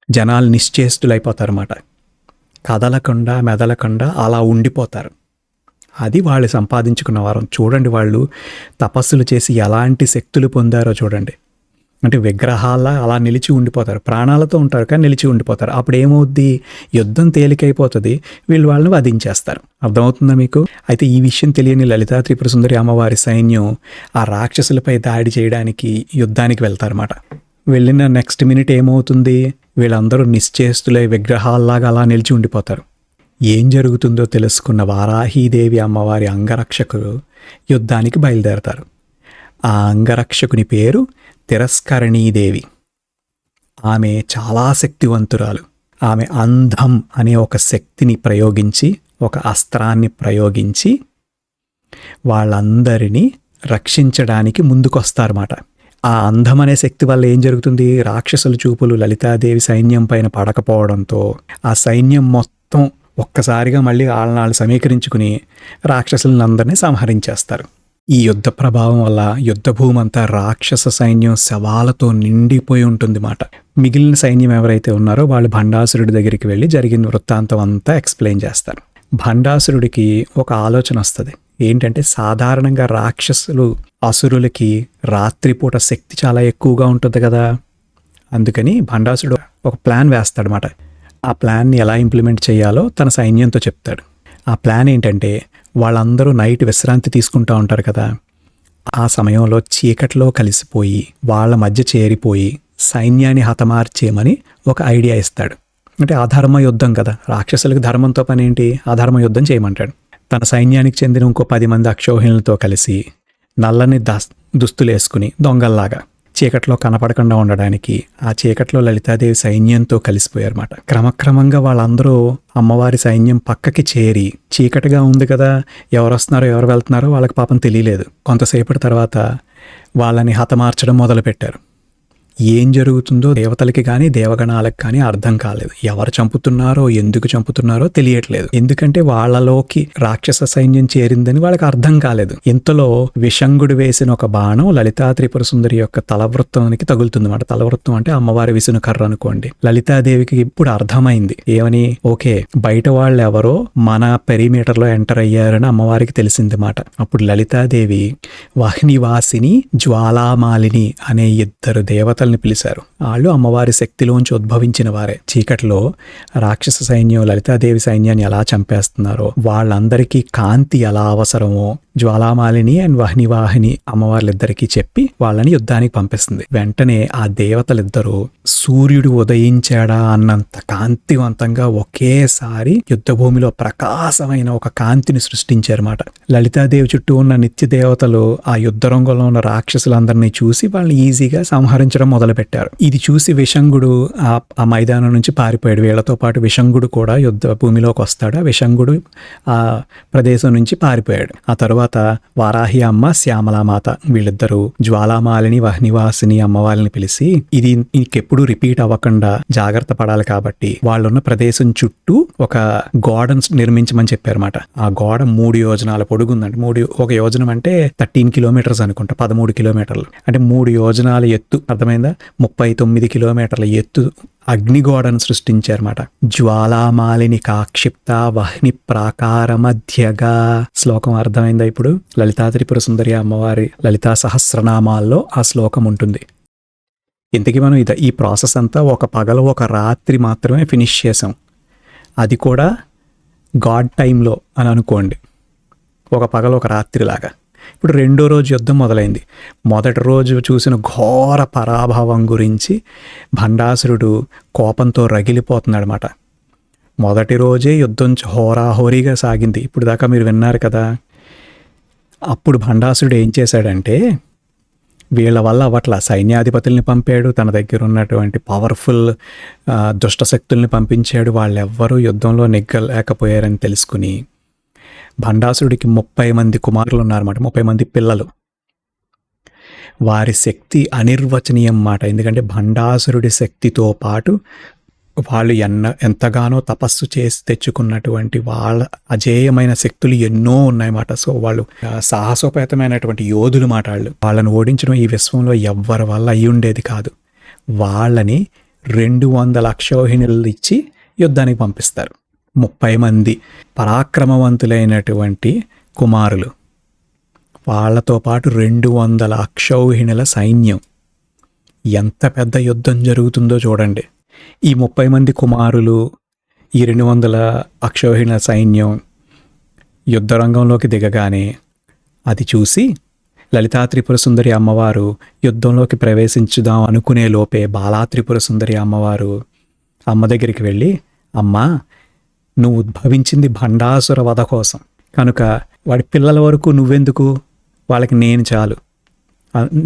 [SPEAKER 1] జనాలు నిశ్చేష్టులైపోతారన్నమాట. కదలకుండా మెదలకుండా అలా ఉండిపోతారు. అది వాళ్ళు సంపాదించుకున్న వరం. చూడండి వాళ్ళు తపస్సులు చేసి ఎలాంటి శక్తులు పొందారో చూడండి. అంటే విగ్రహాల్లా అలా నిలిచి ఉండిపోతారు, ప్రాణాలతో ఉంటారు కానీ నిలిచి ఉండిపోతారు. అప్పుడు ఏమవుద్ది? యుద్ధం తేలికైపోతుంది, వీళ్ళు వాళ్ళని వధించేస్తారు. అర్థమవుతుందా మీకు? అయితే ఈ విషయం తెలియని లలితా త్రిపుర సుందరి అమ్మవారి సైన్యం ఆ రాక్షసులపై దాడి చేయడానికి యుద్ధానికి వెళ్తారన్నమాట. వెళ్ళిన నెక్స్ట్ మినిట్ ఏమవుతుంది? వీళ్ళందరూ నిశ్చేస్తులై విగ్రహాల్లాగా అలా నిలిచి ఉండిపోతారు. ఏం జరుగుతుందో తెలుసుకున్న వారాహీదేవి అమ్మవారి అంగరక్షకులు యుద్ధానికి బయలుదేరతారు. ఆ అంగరక్షకుని పేరు తిరస్కరణీదేవి. ఆమె చాలా శక్తివంతురాలు. ఆమె అంధం అనే ఒక శక్తిని ప్రయోగించి, ఒక అస్త్రాన్ని ప్రయోగించి వాళ్ళందరినీ రక్షించడానికి ముందుకొస్తారన్నమాట. ఆ అందం అనే శక్తి వల్ల ఏం జరుగుతుంది? రాక్షసుల చూపులు లలితాదేవి సైన్యం పైన పడకపోవడంతో ఆ సైన్యం మొత్తం ఒక్కసారిగా మళ్ళీ వాళ్ళని సమీకరించుకుని రాక్షసులందరినీ సంహరించేస్తారు. ఈ యుద్ధ ప్రభావం వల్ల యుద్ధ భూమి అంతా రాక్షస సైన్యం శవాలతో నిండిపోయి ఉంటుంది మాట. మిగిలిన సైన్యం ఎవరైతే ఉన్నారో వాళ్ళు భండాసురుడి దగ్గరికి వెళ్ళి జరిగిన వృత్తాంతం అంతా ఎక్స్ప్లెయిన్ చేస్తారు. భండాసురుడికి ఒక ఆలోచన వస్తుంది. ఏంటంటే సాధారణంగా రాక్షసులు అసురులకి రాత్రిపూట శక్తి చాలా ఎక్కువగా ఉంటుంది కదా, అందుకని భండాసురుడు ఒక ప్లాన్ వేస్తాడనమాట. ఆ ప్లాన్ని ఎలా ఇంప్లిమెంట్ చేయాలో తన సైన్యంతో చెప్తాడు. ఆ ప్లాన్ ఏంటంటే వాళ్ళందరూ నైట్ విశ్రాంతి తీసుకుంటూ ఉంటారు కదా, ఆ సమయంలో చీకట్లో కలిసిపోయి వాళ్ళ మధ్య చేరిపోయి సైన్యాన్ని హతమార్చేయమని ఒక ఐడియా ఇస్తాడు. అంటే అధర్మ యుద్ధం కదా, రాక్షసులకు ధర్మంతో పని ఏంటి? అధర్మ యుద్ధం చేయమంటాడు. తన సైన్యానికి చెందిన ఇంకో 10 మంది అక్షౌహిణులతో కలిసి నల్లని దుస్తులేసుకుని దొంగల్లాగా చీకట్లో కనపడకుండా ఉండడానికి ఆ చీకట్లో లలితాదేవి సైన్యంతో కలిసిపోయారన్నమాట. క్రమక్రమంగా వాళ్ళందరూ అమ్మవారి సైన్యం పక్కకి చేరి, చీకటిగా ఉంది కదా, ఎవరు వస్తున్నారో ఎవరు వెళ్తున్నారో వాళ్ళకి పాపం తెలియలేదు. కొంతసేపటి తర్వాత వాళ్ళని హతమార్చడం మొదలుపెట్టారు. ఏం జరుగుతుందో దేవతలకి కానీ దేవగణాలకు కానీ అర్థం కాలేదు. ఎవరు చంపుతున్నారో ఎందుకు చంపుతున్నారో తెలియట్లేదు. ఎందుకంటే వాళ్ళలోకి రాక్షస సైన్యం చేరిందని వాళ్ళకి అర్థం కాలేదు. ఇంతలో విషంగుడు వేసిన ఒక బాణం లలితా త్రిపుర సుందరి యొక్క తలవృత్తానికి తగులుతుంది అన్నమాట. తలవృత్తం అంటే అమ్మవారి విసును కర్ర అనుకోండి. లలితాదేవికి ఇప్పుడు అర్థమైంది ఏమని, ఓకే బయట వాళ్ళు ఎవరో మన పెరిమీటర్ లో ఎంటర్ అయ్యారని అమ్మవారికి తెలిసింది మాట. అప్పుడు లలితాదేవి వాహినివాసిని జ్వాలామాలిని అనే ఇద్దరు దేవతల్ని పిలిచారు. వాళ్ళు అమ్మవారి శక్తిలోంచి ఉద్భవించిన వారే. చీకట్లో రాక్షస సైన్యం లలితాదేవి సైన్యాన్ని ఎలా చంపేస్తున్నారో వాళ్ళందరికీ కాంతి ఎలా అవసరమో జ్వాలామాలిని అండ్ వాహిని అమ్మవార్లిద్దరికీ చెప్పి వాళ్ళని యుద్ధానికి పంపిస్తుంది. వెంటనే ఆ దేవతలిద్దరూ సూర్యుడు ఉదయించాడా అన్నంత కాంతివంతంగా ఒకేసారి యుద్ధ భూమిలో ప్రకాశమైన ఒక కాంతిని సృష్టించారన్నమాట. లలితాదేవి చుట్టూ ఉన్న నిత్య దేవతలు ఆ యుద్ధ రంగంలో ఉన్న రాక్షసులందరినీ చూసి వాళ్ళని ఈజీగా సంహరించడం మొదలుపెట్టారు. ఇది చూసి విషంగుడు ఆ మైదానం నుంచి పారిపోయాడు. వీళ్లతో పాటు విషంగుడు కూడా యుద్ధ భూమిలోకి వస్తాడు. ఆ విషంగుడు ఆ ప్రదేశం నుంచి పారిపోయాడు. ఆ తర్వాత వారాహి అమ్మ శ్యామలామాత వీళ్ళిద్దరూ జ్వాలామాలిని వాహినివాసిని అమ్మవారిని పిలిచి ఇది ఇంకెప్పుడు రిపీట్ అవ్వకుండా జాగ్రత్త పడాలి కాబట్టి వాళ్ళున్న ప్రదేశం చుట్టూ ఒక గోడను నిర్మించమని చెప్పారన్నమాట. ఆ గోడ 3 యోజనాల పొడుగుందంటే ఒక యోజనం అంటే 13 కిలోమీటర్స్ అనుకుంటా, 13 కిలోమీటర్లు అంటే 3 యోజనాల ఎత్తు, అర్థమైందా? 39 కిలోమీటర్ల ఎత్తు అగ్నిగోడను సృష్టించారన్నమాట. జ్వాలామాలిని కాక్షిప్త వహ్ని ప్రాకార మధ్యగా. శ్లోకం అర్థమైందా ఇప్పుడు? లలితా త్రిపుర సుందరి అమ్మవారి లలితా సహస్రనామాల్లో ఆ శ్లోకం ఉంటుంది. ఇంతకీ మనం ఈ ప్రాసెస్ అంతా ఒక పగలు ఒక రాత్రి మాత్రమే ఫినిష్ చేసాం. అది కూడా గాడ్ టైంలో అని అనుకోండి, ఒక పగలు ఒక రాత్రిలాగా. ఇప్పుడు రెండో రోజు యుద్ధం మొదలైంది. మొదటి రోజు చూసిన ఘోర పరాభవం గురించి భండాసురుడు కోపంతో రగిలిపోతున్నాడు అన్నమాట. మొదటి రోజే యుద్ధం హోరాహోరీగా సాగింది. ఇప్పుడు దాకా మీరు విన్నారు కదా. అప్పుడు భండాసురుడు ఏం చేశాడంటే వీళ్ళ వల్ల అవట్లా సైన్యాధిపతుల్ని పంపాడు, తన దగ్గర ఉన్నటువంటి పవర్ఫుల్ దుష్టశక్తుల్ని పంపించాడు. వాళ్ళెవ్వరూ యుద్ధంలో నెగ్గలేకపోయారని తెలుసుకుని భండాసురుడికి 30 మంది కుమారులు ఉన్నారన్నమాట, 30 మంది పిల్లలు. వారి శక్తి అనిర్వచనీయం మాట. ఎందుకంటే భండాసురుడి శక్తితో పాటు వాళ్ళు ఎంతగానో తపస్సు చేసి తెచ్చుకున్నటువంటి వాళ్ళ అజేయమైన శక్తులు ఎన్నో ఉన్నాయన్నమాట. సో వాళ్ళు సాహసోపేతమైనటువంటి యోధులు మాట. వాళ్ళని ఓడించడం ఈ విశ్వంలో ఎవ్వరి వల్ల అయి ఉండేది కాదు. వాళ్ళని 200 అక్షౌహిణులు ఇచ్చి యుద్ధానికి పంపిస్తారు. 30 మంది పరాక్రమవంతులైనటువంటి కుమారులు, వాళ్లతో పాటు 200 అక్షౌహిణుల సైన్యం. ఎంత పెద్ద యుద్ధం జరుగుతుందో చూడండి. ఈ 30 మంది కుమారులు, ఈ 200 అక్షౌహిణుల సైన్యం యుద్ధరంగంలోకి దిగగానే అది చూసి లలితా త్రిపుర సుందరి అమ్మవారు యుద్ధంలోకి ప్రవేశించుదాం అనుకునే లోపే బాలా త్రిపుర సుందరి అమ్మవారు అమ్మ దగ్గరికి వెళ్ళి, అమ్మా నువ్వు ఉద్భవించింది భండాసుర వధ కోసం, కనుక వాడి పిల్లల వరకు నువ్వెందుకు, వాళ్ళకి నేను చాలు,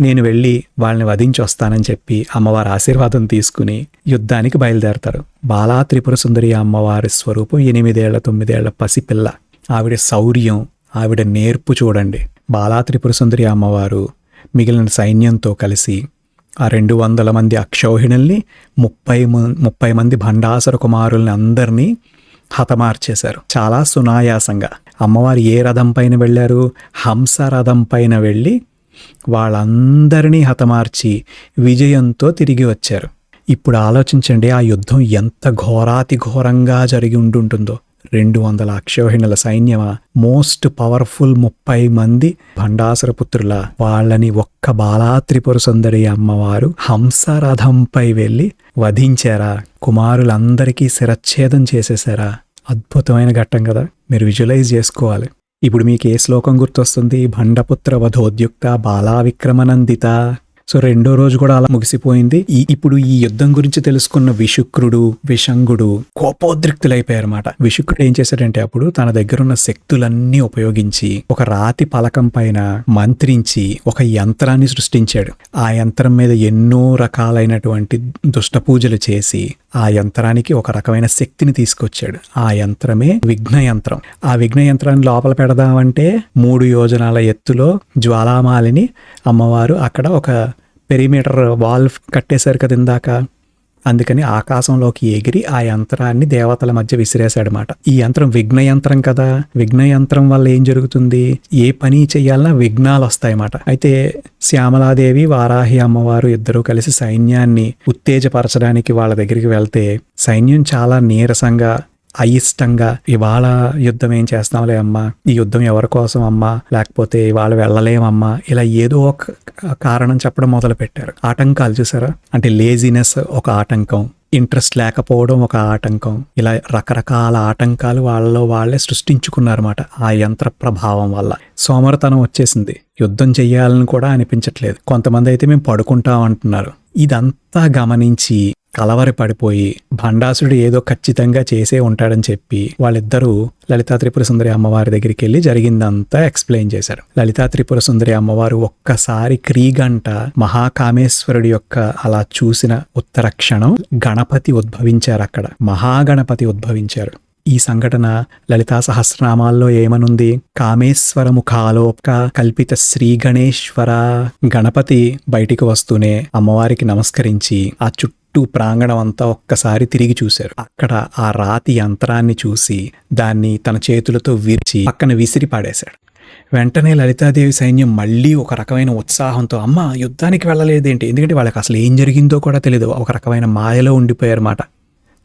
[SPEAKER 1] నేను వెళ్ళి వాళ్ళని వధించి వస్తానని చెప్పి అమ్మవారి ఆశీర్వాదం తీసుకుని యుద్ధానికి బయలుదేరతారు. బాలా త్రిపుర సుందరి అమ్మవారి స్వరూపం 8 ఏళ్ల 9 ఏళ్ల పసిపిల్ల. ఆవిడ శౌర్యం, ఆవిడ నేర్పు చూడండి. బాలా త్రిపుర సుందరి అమ్మవారు మిగిలిన సైన్యంతో కలిసి ఆ 200 మంది అక్షౌహిణుల్ని 30 మంది భండాసుర కుమారుల్ని అందరినీ హతమార్చేశారు చాలా సునాయాసంగా. అమ్మవారు ఏ రథం పైన వెళ్ళారు? హంస రథం పైన వెళ్ళి వాళ్ళందరినీ హతమార్చి విజయంతో తిరిగి వచ్చారు. ఇప్పుడు ఆలోచించండి, ఆ యుద్ధం ఎంత ఘోరాతి ఘోరంగా జరిగి ఉంటుందో. 200 అక్షౌహిణుల సైన్యమా, మోస్ట్ పవర్ఫుల్ 30 మంది భండాసుర పుత్రుల, వాళ్ళని ఒక్క బాలా త్రిపుర సుందరి అమ్మవారు హంసరథంపై వెళ్ళి వధించారా? కుమారులందరికీ శిరచ్ఛేదం చేసేసారా? అద్భుతమైన ఘట్టం కదా, మీరు విజువలైజ్ చేసుకోవాలి. ఇప్పుడు మీకు ఏ శ్లోకం గుర్తొస్తుంది? భండపుత్ర వధోద్యుక్త బాలా విక్రమనందిత. సో రెండో రోజు కూడా అలా ముగిసిపోయింది. ఇప్పుడు ఈ యుద్ధం గురించి తెలుసుకున్న విశుక్రుడు విషంగుడు కోపోద్రిక్తులైపోయారన్నమాట. విశుక్రుడు ఏం చేశాడంటే అప్పుడు తన దగ్గర ఉన్న శక్తులన్నీ ఉపయోగించి ఒక రాతి పలకం పైన మంత్రించి ఒక యంత్రాన్ని సృష్టించాడు. ఆ యంత్రం మీద ఎన్నో రకాలైనటువంటి దుష్ట పూజలు చేసి ఆ యంత్రానికి ఒక రకమైన శక్తిని తీసుకొచ్చాడు. ఆ యంత్రమే విఘ్న యంత్రం. ఆ విఘ్న యంత్రాన్ని లోపల పెడదామంటే 3 యోజనాల ఎత్తులో జ్వాలామాలిని అమ్మవారు అక్కడ ఒక పెరిమీటర్ వాల్ కట్టేశారు కదా ఇందాక, అందుకని ఆకాశంలోకి ఎగిరి ఆ యంత్రాన్ని దేవతల మధ్య విసిరేశాడనమాట. ఈ యంత్రం విఘ్న యంత్రం కదా, విఘ్న యంత్రం వల్ల ఏం జరుగుతుంది, ఏ పని చేయాలన్నా విఘ్నాలు వస్తాయన్నమాట. అయితే శ్యామలాదేవి వారాహి అమ్మవారు ఇద్దరూ కలిసి సైన్యాన్ని ఉత్తేజపరచడానికి వాళ్ళ దగ్గరికి వెళ్తే సైన్యం చాలా నీరసంగా అయిష్టంగా, ఇవాళ యుద్ధం ఏం చేస్తాంలే అమ్మా, ఈ యుద్ధం ఎవరి కోసం అమ్మా, లేకపోతే ఇవాళ వెళ్ళలేమమ్మా, ఇలా ఏదో ఒక కారణం చెప్పడం మొదలు పెట్టారు. ఆటంకాలు చూసారా, అంటే లేజినెస్ ఒక ఆటంకం, ఇంట్రెస్ట్ లేకపోవడం ఒక ఆటంకం, ఇలా రకరకాల ఆటంకాలు వాళ్ళలో వాళ్ళే సృష్టించుకున్నారన్నమాట. ఆ యంత్ర ప్రభావం వల్ల సోమరతనం వచ్చేసింది, యుద్ధం చెయ్యాలని కూడా అనిపించట్లేదు. కొంతమంది అయితే మేము పడుకుంటాం అంటున్నారు. ఇదంతా గమనించి కలవరి పడిపోయి భండాసురుడు ఏదో ఖచ్చితంగా చేసే ఉంటాడని చెప్పి వాళ్ళిద్దరూ లలితా త్రిపుర సుందరి అమ్మవారి దగ్గరికి వెళ్ళి జరిగిందంతా ఎక్స్ప్లెయిన్ చేశారు. లలితా త్రిపుర సుందరి అమ్మవారు ఒక్కసారి క్రీగంట మహాకామేశ్వరుడి యొక్క అలా చూసిన ఉత్తర క్షణం గణపతి ఉద్భవించారు, అక్కడ మహాగణపతి ఉద్భవించారు. ఈ సంఘటన లలితా సహస్రనామాల్లో ఏమనుంది, కామేశ్వర ముఖాలోక కల్పిత శ్రీ గణేశ్వర. గణపతి బయటికి వస్తూనే అమ్మవారికి నమస్కరించి ఆ చుట్టూ ప్రాంగణం అంతా ఒక్కసారి తిరిగి చూశారు. అక్కడ ఆ రాతి యంత్రాన్ని చూసి దాన్ని తన చేతులతో విరిచి పక్కన విసిరి పాడేశాడు. వెంటనే లలితాదేవి సైన్యం మళ్ళీ ఒక రకమైన ఉత్సాహంతో, అమ్మ యుద్ధానికి వెళ్ళలేదేంటి, ఎందుకంటే వాళ్ళకి అసలు ఏం జరిగిందో కూడా తెలియదు, ఒక రకమైన మాయలో ఉండిపోయారన్నమాట.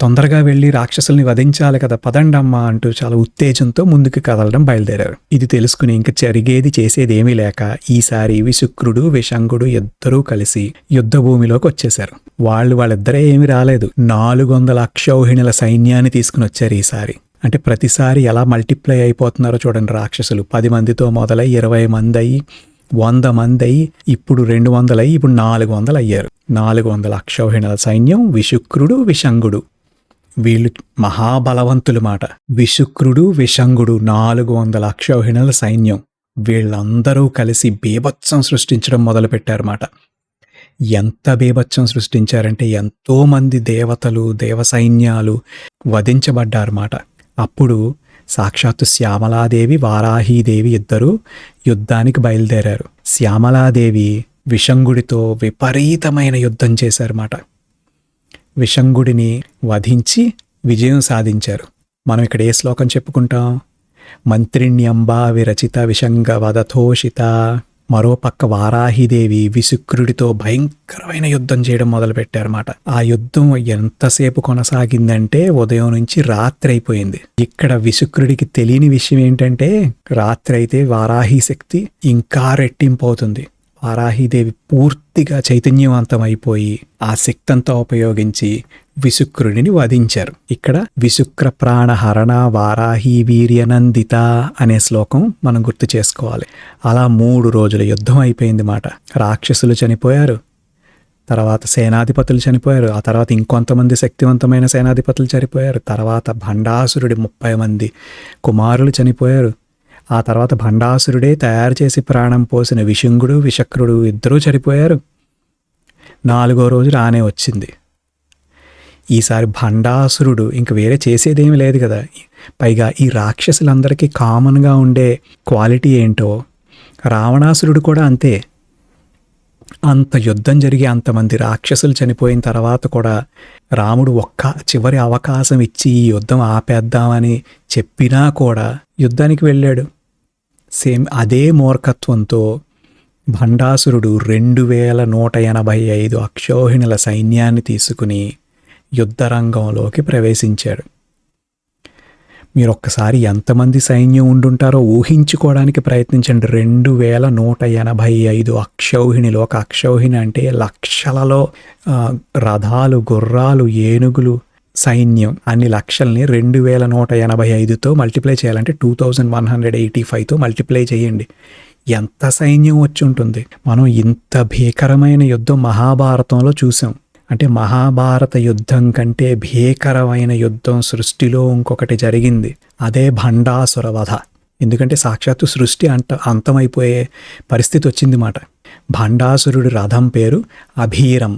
[SPEAKER 1] తొందరగా వెళ్ళి రాక్షసుల్ని వధించాలి కదా, పదండమ్మా అంటూ చాలా ఉత్తేజంతో ముందుకు కదలడం బయలుదేరారు. ఇది తెలుసుకుని ఇంక జరిగేది చేసేది ఏమీ లేక ఈసారి విశుక్రుడు విషంగుడు ఇద్దరూ కలిసి యుద్ధ భూమిలోకి వచ్చేశారు. వాళ్ళిద్దరే ఏమీ రాలేదు, 400 అక్షౌహిణుల సైన్యాన్ని తీసుకుని వచ్చారు ఈసారి. అంటే ప్రతిసారి ఎలా మల్టిప్లై అయిపోతున్నారో చూడండి రాక్షసులు. 10 మందితో మొదలై 20 మంది అయ్యి 100 మంది అయ్యి ఇప్పుడు 200 అయ్యి ఇప్పుడు 400 అయ్యారు. 400 అక్షౌహిణుల సైన్యం, విశుక్రుడు విషంగుడు, వీళ్ళు మహాబలవంతులు మాట. విశుక్రుడు విషంగుడు 400 అక్షౌహిణుల సైన్యం, వీళ్ళందరూ కలిసి బీభత్సం సృష్టించడం మొదలుపెట్టారన్నమాట. ఎంత బీభత్సం సృష్టించారంటే ఎంతో మంది దేవతలు దేవ సైన్యాలు వధించబడ్డారన్నమాట. అప్పుడు సాక్షాత్తు శ్యామలాదేవి వారాహీదేవి ఇద్దరూ యుద్ధానికి బయలుదేరారు. శ్యామలాదేవి విషంగుడితో విపరీతమైన యుద్ధం చేశారన్నమాట. విషంగుడిని వధించి విజయం సాధించారు. మనం ఇక్కడ ఏ శ్లోకం చెప్పుకుంటాం, మంత్రిణ్యంబా విరచిత విషంగ వదథోషిత. మరో పక్క వారాహిదేవి విశుక్రుడితో భయంకరమైన యుద్ధం చేయడం మొదలుపెట్టారన్నమాట. ఆ యుద్ధం ఎంతసేపు కొనసాగిందంటే ఉదయం నుంచి రాత్రి అయిపోయింది. ఇక్కడ విశుక్రుడికి తెలియని విషయం ఏంటంటే రాత్రి అయితే వారాహి శక్తి ఇంకా రెట్టింపు అవుతుంది. వారాహిదేవి పూర్తిగా చైతన్యవంతమైపోయి ఆ శక్తంతా ఉపయోగించి విశుక్రుడిని వధించారు. ఇక్కడ విశుక్ర ప్రాణహరణ వారాహి వీర్యనందిత అనే శ్లోకం మనం గుర్తు చేసుకోవాలి. అలా 3 రోజుల యుద్ధం అయిపోయింది మాట. రాక్షసులు చనిపోయారు, తర్వాత సేనాధిపతులు చనిపోయారు, ఆ తర్వాత ఇంకొంతమంది శక్తివంతమైన సేనాధిపతులు చనిపోయారు, తర్వాత భండాసురుడి 30 మంది కుమారులు చనిపోయారు, ఆ తర్వాత భండాసురుడే తయారు చేసి ప్రాణం పోసిన విశంగుడు విశక్రుడు ఇద్దరూ చనిపోయారు. 4వ రోజు రానే వచ్చింది. ఈసారి భండాసురుడు ఇంక వేరే చేసేదేమీ లేదు కదా. పైగా ఈ రాక్షసులందరికీ కామన్గా ఉండే క్వాలిటీ ఏంటో, రావణాసురుడు కూడా అంతే. అంత యుద్ధం జరిగి అంతమంది రాక్షసులు చనిపోయిన తర్వాత కూడా రాముడు ఒక్క చివరి అవకాశం ఇచ్చి ఈ యుద్ధం ఆపేద్దామని చెప్పినా కూడా యుద్ధానికి వెళ్ళాడు. సేమ్ అదే మూర్ఖత్వంతో భండాసురుడు 2185 అక్షౌహిణుల సైన్యాన్ని తీసుకుని యుద్ధరంగంలోకి ప్రవేశించాడు. మీరు ఒక్కసారి ఎంతమంది సైన్యం ఉండుంటారో ఊహించుకోవడానికి ప్రయత్నించండి. 2185 అక్షౌహిణులు. ఒక అక్షౌహిణి అంటే లక్షలలో రథాలు, గుర్రాలు, ఏనుగులు సైన్యం. అన్ని లక్షల్ని 2185తో మల్టిప్లై చేయాలంటే 2185తో మల్టిప్లై చేయండి. ఎంత సైన్యం వచ్చి ఉంటుంది. మనం ఇంత భీకరమైన యుద్ధం మహాభారతంలో చూసాం. అంటే మహాభారత యుద్ధం కంటే భీకరమైన యుద్ధం సృష్టిలో ఇంకొకటి జరిగింది. అదే భండాసుర వధ. ఎందుకంటే సాక్షాత్తు సృష్టి అంతమైపోయే పరిస్థితి వచ్చింది మాట. భండాసురుడి రథం పేరు అభీరం.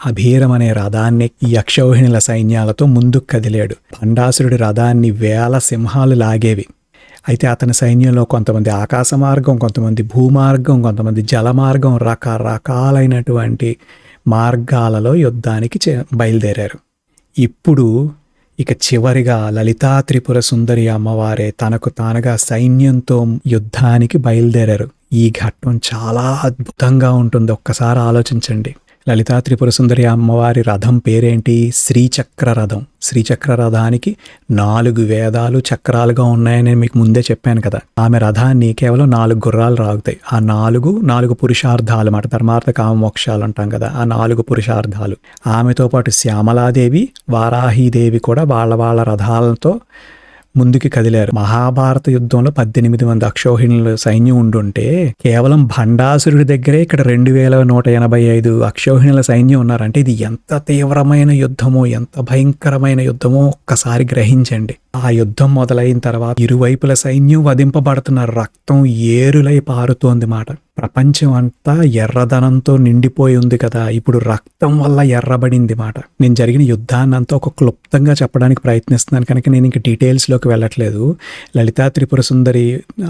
[SPEAKER 1] అభీరం అనే రథాన్ని ఈ అక్షౌహిణుల సైన్యాలతో ముందుకు కదిలాడు. భండాసురుడి రథాన్ని 1000 సింహాలు లాగేవి. అయితే అతని సైన్యంలో కొంతమంది ఆకాశ మార్గం, కొంతమంది భూమార్గం, కొంతమంది జల మార్గం, రకరకాలైనటువంటి మార్గాలలో యుద్ధానికి బయలుదేరారు. ఇప్పుడు ఇక చివరిగా లలితా త్రిపుర సుందరి అమ్మవారే తనకు తానుగా సైన్యంతో యుద్ధానికి బయలుదేరారు. ఈ ఘట్టం చాలా అద్భుతంగా ఉంటుంది, ఒక్కసారి ఆలోచించండి. లలితా త్రిపుర సుందరి అమ్మవారి రథం పేరేంటి? శ్రీచక్ర రథం. శ్రీచక్ర రథానికి 4 వేదాలు చక్రాలుగా ఉన్నాయని మీకు ముందే చెప్పాను కదా. ఆమె రథాన్ని కేవలం 4 గుర్రాలు రాగుతాయి. ఆ 4 పురుషార్థాలు మాట, ధర్మార్థ కామ మోక్షాలు అంటాం కదా, ఆ 4 పురుషార్థాలు. ఆమెతో పాటు శ్యామలాదేవి, వారాహీదేవి కూడా వాళ్ళ రథాలతో ముందుకి కదిలారు. మహాభారత యుద్ధంలో 18 మంది అక్షౌహిణుల సైన్యం ఉండుంటే కేవలం భండాసురుడి దగ్గరే ఇక్కడ 2185 అక్షౌహిణుల సైన్యం ఉన్నారు. అంటే ఇది ఎంత తీవ్రమైన యుద్ధమో, ఎంత భయంకరమైన యుద్ధమో ఒక్కసారి గ్రహించండి. ఆ యుద్ధం మొదలైన తర్వాత ఇరువైపుల సైన్యం వధింపబడుతున్నారు. రక్తం ఏరులై పారుతోంది మాట. ప్రపంచం అంతా ఎర్రదనంతో నిండిపోయి ఉంది కదా, ఇప్పుడు రక్తం వల్ల ఎర్రబడింది మాట. నేను జరిగిన యుద్ధాన్ని అంతా ఒక క్లుప్తంగా చెప్పడానికి ప్రయత్నిస్తున్నాను కనుక నేను ఇంక డీటెయిల్స్లోకి వెళ్ళట్లేదు. లలితా త్రిపుర సుందరి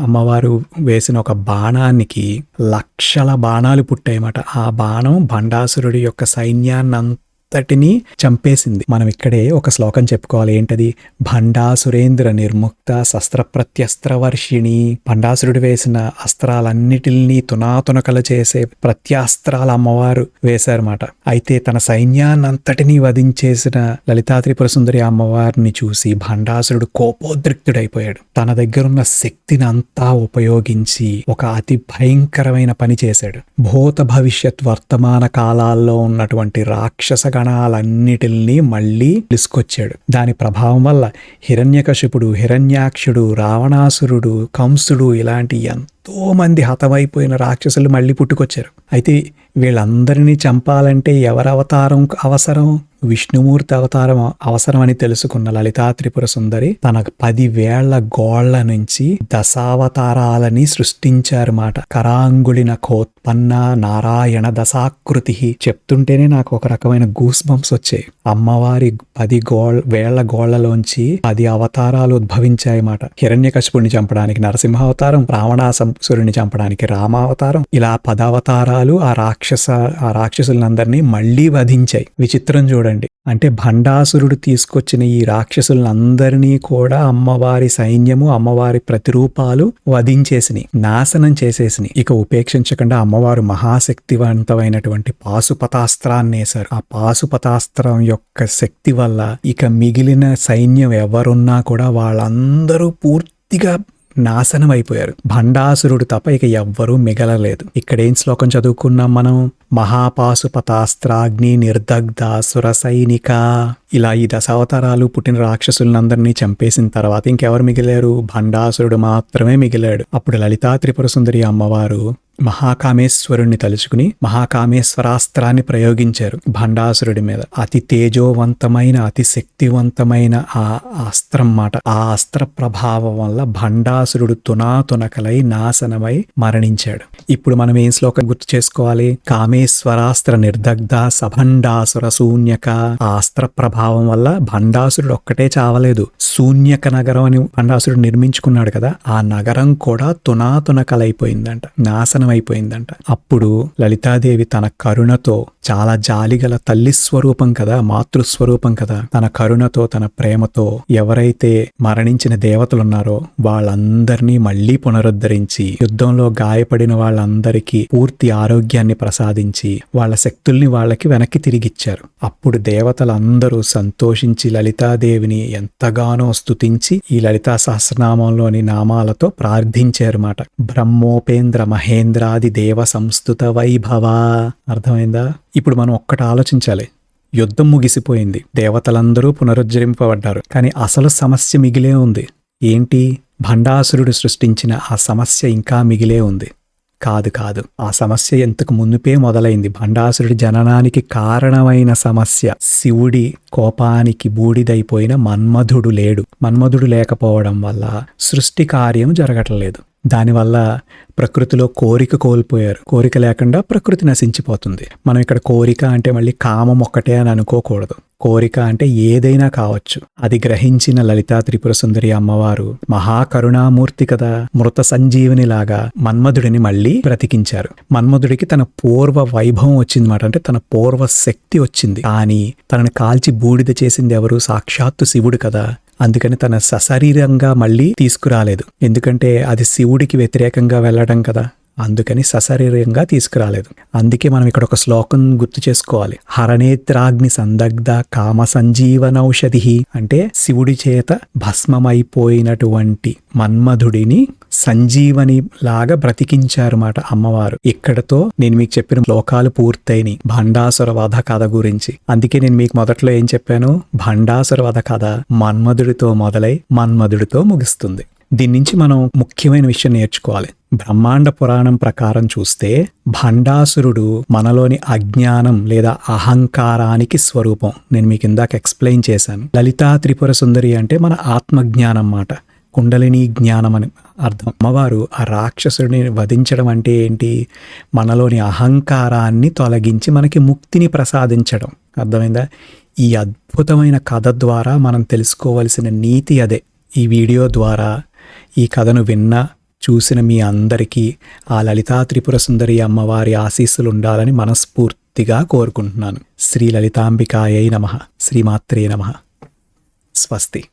[SPEAKER 1] అమ్మవారు వేసిన ఒక బాణానికి లక్షల బాణాలు పుట్టాయన్నమాట. ఆ బాణం భండాసురుడి యొక్క సైన్యాన్నంతటినీ చంపేసింది. మనం ఇక్కడే ఒక శ్లోకం చెప్పుకోవాలి. ఏంటది? భండాసురేంద్ర నిర్ముక్త శస్త్ర ప్రత్యస్త్ర వర్షిణి. భండాసురుడు వేసిన అస్త్రాలన్నిటిని తునాతునకలు చేసే ప్రత్యాస్త్రాల అమ్మవారు వేశారన్నమాట. అయితే తన సైన్యాన్నంతటినీ వధించేసిన లలితా త్రిపుర సుందరి అమ్మవారిని చూసి భండాసురుడు కోపోద్రిక్తుడైపోయాడు. తన దగ్గరున్న శక్తిని అంతా ఉపయోగించి ఒక అతి భయంకరమైన పని చేశాడు. భూత భవిష్యత్ వర్తమాన కాలాల్లో ఉన్నటువంటి రాక్షస గణాలన్నిటిని మళ్ళీ తీసుకొచ్చాడు. దాని ప్రభావం వల్ల హిరణ్యకశిపుడు, హిరణ్యాక్షుడు, రావణాసురుడు, కంసుడు ఇలాంటి ఎంతో మంది హతమైపోయిన రాక్షసులు మళ్ళీ పుట్టుకొచ్చారు. అయితే వీళ్ళందరినీ చంపాలంటే ఎవరి అవతారం అవసరం? విష్ణుమూర్తి అవతారం అవసరం అని తెలుసుకున్న లలితా త్రిపుర సుందరి తన 10 వేళ్ల గోళ్ల నుంచి దశావతారాలని సృష్టించారు మాట. కరాంగుళిన కోత్పన్న నారాయణ దశాకృతి. చెప్తుంటేనే నాకు ఒక రకమైన గూస్ బంప్స్ వచ్చాయి. అమ్మవారి 10 వేళ్ల గోళ్లలోంచి 10 అవతారాలు ఉద్భవించాయి మాట. హిరణ్యకశిపుడిని చంపడానికి నరసింహావతారం, రావణాసురుని చంపడానికి రామావతారం, ఇలా 10 అవతారాలు ఆ రాక్షసులందరినీ మళ్లీ వధించాయి. విచిత్రం చూడండి. అంటే భండాసురుడు తీసుకొచ్చిన ఈ రాక్షసులందరినీ కూడా అమ్మవారి సైన్యము, అమ్మవారి ప్రతిరూపాలు వధించేసినాయి, నాశనం చేసేసినాయి. ఇక ఉపేక్షించకుండా అమ్మవారు మహాశక్తివంతమైనటువంటి పాశుపతాస్త్రాన్ని వేశారు. ఆ పాశుపతాస్త్రం యొక్క శక్తి వల్ల ఇక మిగిలిన సైన్యం ఎవరున్నా కూడా వాళ్ళందరూ పూర్తిగా నాశనం అయిపోయారు. భండాసురుడు తప్ప ఇక ఎవ్వరూ మిగలలేదు. ఇక్కడేం శ్లోకం చదువుకున్నాం మనం? మహాపాశుపతాస్త్రాగ్ని నిర్దగ్ధ సుర సైనిక. ఇలా ఈ దశావతారాలు పుట్టిన రాక్షసులందరినీ చంపేసిన తర్వాత ఇంకెవరు మిగిలారు? భండాసురుడు మాత్రమే మిగిలాడు. అప్పుడు లలితా త్రిపుర సుందరి అమ్మవారు మహాకామేశ్వరుణ్ణి తలుచుకుని మహాకామేశ్వరాస్త్రాన్ని ప్రయోగించారు భండాసురుడి మీద. అతి తేజోవంతమైన, అతి శక్తివంతమైన ఆ అస్త్రం మాట. ఆ అస్త్ర ప్రభావం వల్ల భండాసురుడు తునాతునకలై నాశనమై మరణించాడు. ఇప్పుడు మనం ఏం శ్లోకం గుర్తు చేసుకోవాలి? కామేశ్వరాస్త్ర నిర్దగ్ధ సభండాసుర శూన్యక. ఆ అస్త్ర ప్రభావం వల్ల భండాసురుడు ఒక్కటే చావలేదు. శూన్యక నగరం అని భండాసురుడు నిర్మించుకున్నాడు కదా, ఆ నగరం కూడా తునాతునకలైపోయిందంట, నాశనం అయిపోయిందంట. అప్పుడు లలితాదేవి తన కరుణతో, చాలా జాలిగల తల్లి స్వరూపం కదా, మాతృస్వరూపం కదా, తన కరుణతో, తన ప్రేమతో ఎవరైతే మరణించిన దేవతలున్నారో వాళ్ళందరినీ మళ్లీ పునరుద్ధరించి యుద్ధంలో గాయపడిన వాళ్ళందరికీ పూర్తి ఆరోగ్యాన్ని ప్రసాదించి వాళ్ళ శక్తుల్ని వాళ్ళకి వెనక్కి తిరిగిచ్చారు. అప్పుడు దేవతలందరూ సంతోషించి లలితాదేవిని ఎంతగానో స్తుతించి ఈ లలితా సహస్రనామంలోని నామాలతో ప్రార్థించారన్నమాట. బ్రహ్మోపేంద్ర మహేంద్రాది దేవ సంస్తుత వైభవ. అర్థమైందా? ఇప్పుడు మనం ఒక్కటి ఆలోచించాలి. యుద్ధం ముగిసిపోయింది, దేవతలందరూ పునరుజ్జరింపబడ్డారు, కానీ అసలు సమస్య మిగిలే ఉంది. ఏంటి? భండాసురుడు సృష్టించిన ఆ సమస్య ఇంకా మిగిలే ఉంది. కాదు, ఆ సమస్య ఎంతకు మునుపే మొదలైంది. భండాసురుడి జననానికి కారణమైన సమస్య శివుడి కోపానికి బూడిదైపోయిన మన్మధుడు లేడు. మన్మధుడు లేకపోవడం వల్ల సృష్టి కార్యం జరగట్లేదు. దానివల్ల ప్రకృతిలో కోరిక కోల్పోయారు. కోరిక లేకుండా ప్రకృతి నశించిపోతుంది. మనం ఇక్కడ కోరిక అంటే మళ్ళీ కామం ఒక్కటే అని అనుకోకూడదు. కోరిక అంటే ఏదైనా కావచ్చు. అది గ్రహించిన లలితా త్రిపుర సుందరి అమ్మవారు మహాకరుణామూర్తి కదా, మృత సంజీవనిలాగా మన్మధుడిని మళ్ళీ బ్రతికించారు. మన్మధుడికి తన పూర్వ వైభవం వచ్చిందన్నమాట. అంటే తన పూర్వ శక్తి వచ్చింది. కానీ తనని కాల్చి బూడిద చేసింది ఎవరు? సాక్షాత్తు శివుడు కదా. అందుకని తన సశరీరంగా మళ్ళీ తీసుకురాలేదు. ఎందుకంటే అది శివుడికి వ్యతిరేకంగా వెళ్ళడం కదా. అందుకని సశరీరంగా తీసుకురాలేదు. అందుకే మనం ఇక్కడ ఒక శ్లోకం గుర్తు చేసుకోవాలి. హరనేత్రాగ్ని సందగ్ధ కామ సంజీవనౌషధి. అంటే శివుడి చేత భస్మమైపోయినటువంటి మన్మధుడిని సంజీవని లాగా బ్రతికించారు మాట అమ్మవారు. ఇక్కడతో నేను మీకు చెప్పిన శ్లోకాలు పూర్తయినాయి భండాసుర వధ కథ గురించి. అందుకే నేను మీకు మొదట్లో ఏం చెప్పాను? భండాసుర వధ కథ మన్మధుడితో మొదలై మన్మధుడితో ముగుస్తుంది. దీని నుంచి మనం ముఖ్యమైన విషయం నేర్చుకోవాలి. బ్రహ్మాండ పురాణం ప్రకారం చూస్తే భండాసురుడు మనలోని అజ్ఞానం లేదా అహంకారానికి స్వరూపం. నేను మీకు ఇందాక ఎక్స్ప్లెయిన్ చేశాను. లలితా త్రిపుర సుందరి అంటే మన ఆత్మజ్ఞానం మాట, కుండలిని జ్ఞానం అని అర్థం. అమ్మవారు ఆ రాక్షసుడిని వధించడం అంటే ఏంటి? మనలోని అహంకారాన్ని తొలగించి మనకి ముక్తిని ప్రసాదించడం. అర్థమైందా? ఈ అద్భుతమైన కథ ద్వారా మనం తెలుసుకోవలసిన నీతి అదే. ఈ వీడియో ద్వారా ఈ కథను చూసిన మీ అందరికీ ఆ లలితా త్రిపుర సుందరి అమ్మవారి ఆశీస్సులు ఉండాలని మనస్ఫూర్తిగా కోరుకుంటున్నాను. శ్రీ లలితాంబికాయై నమః. శ్రీమాత్రే నమః. స్వస్తి.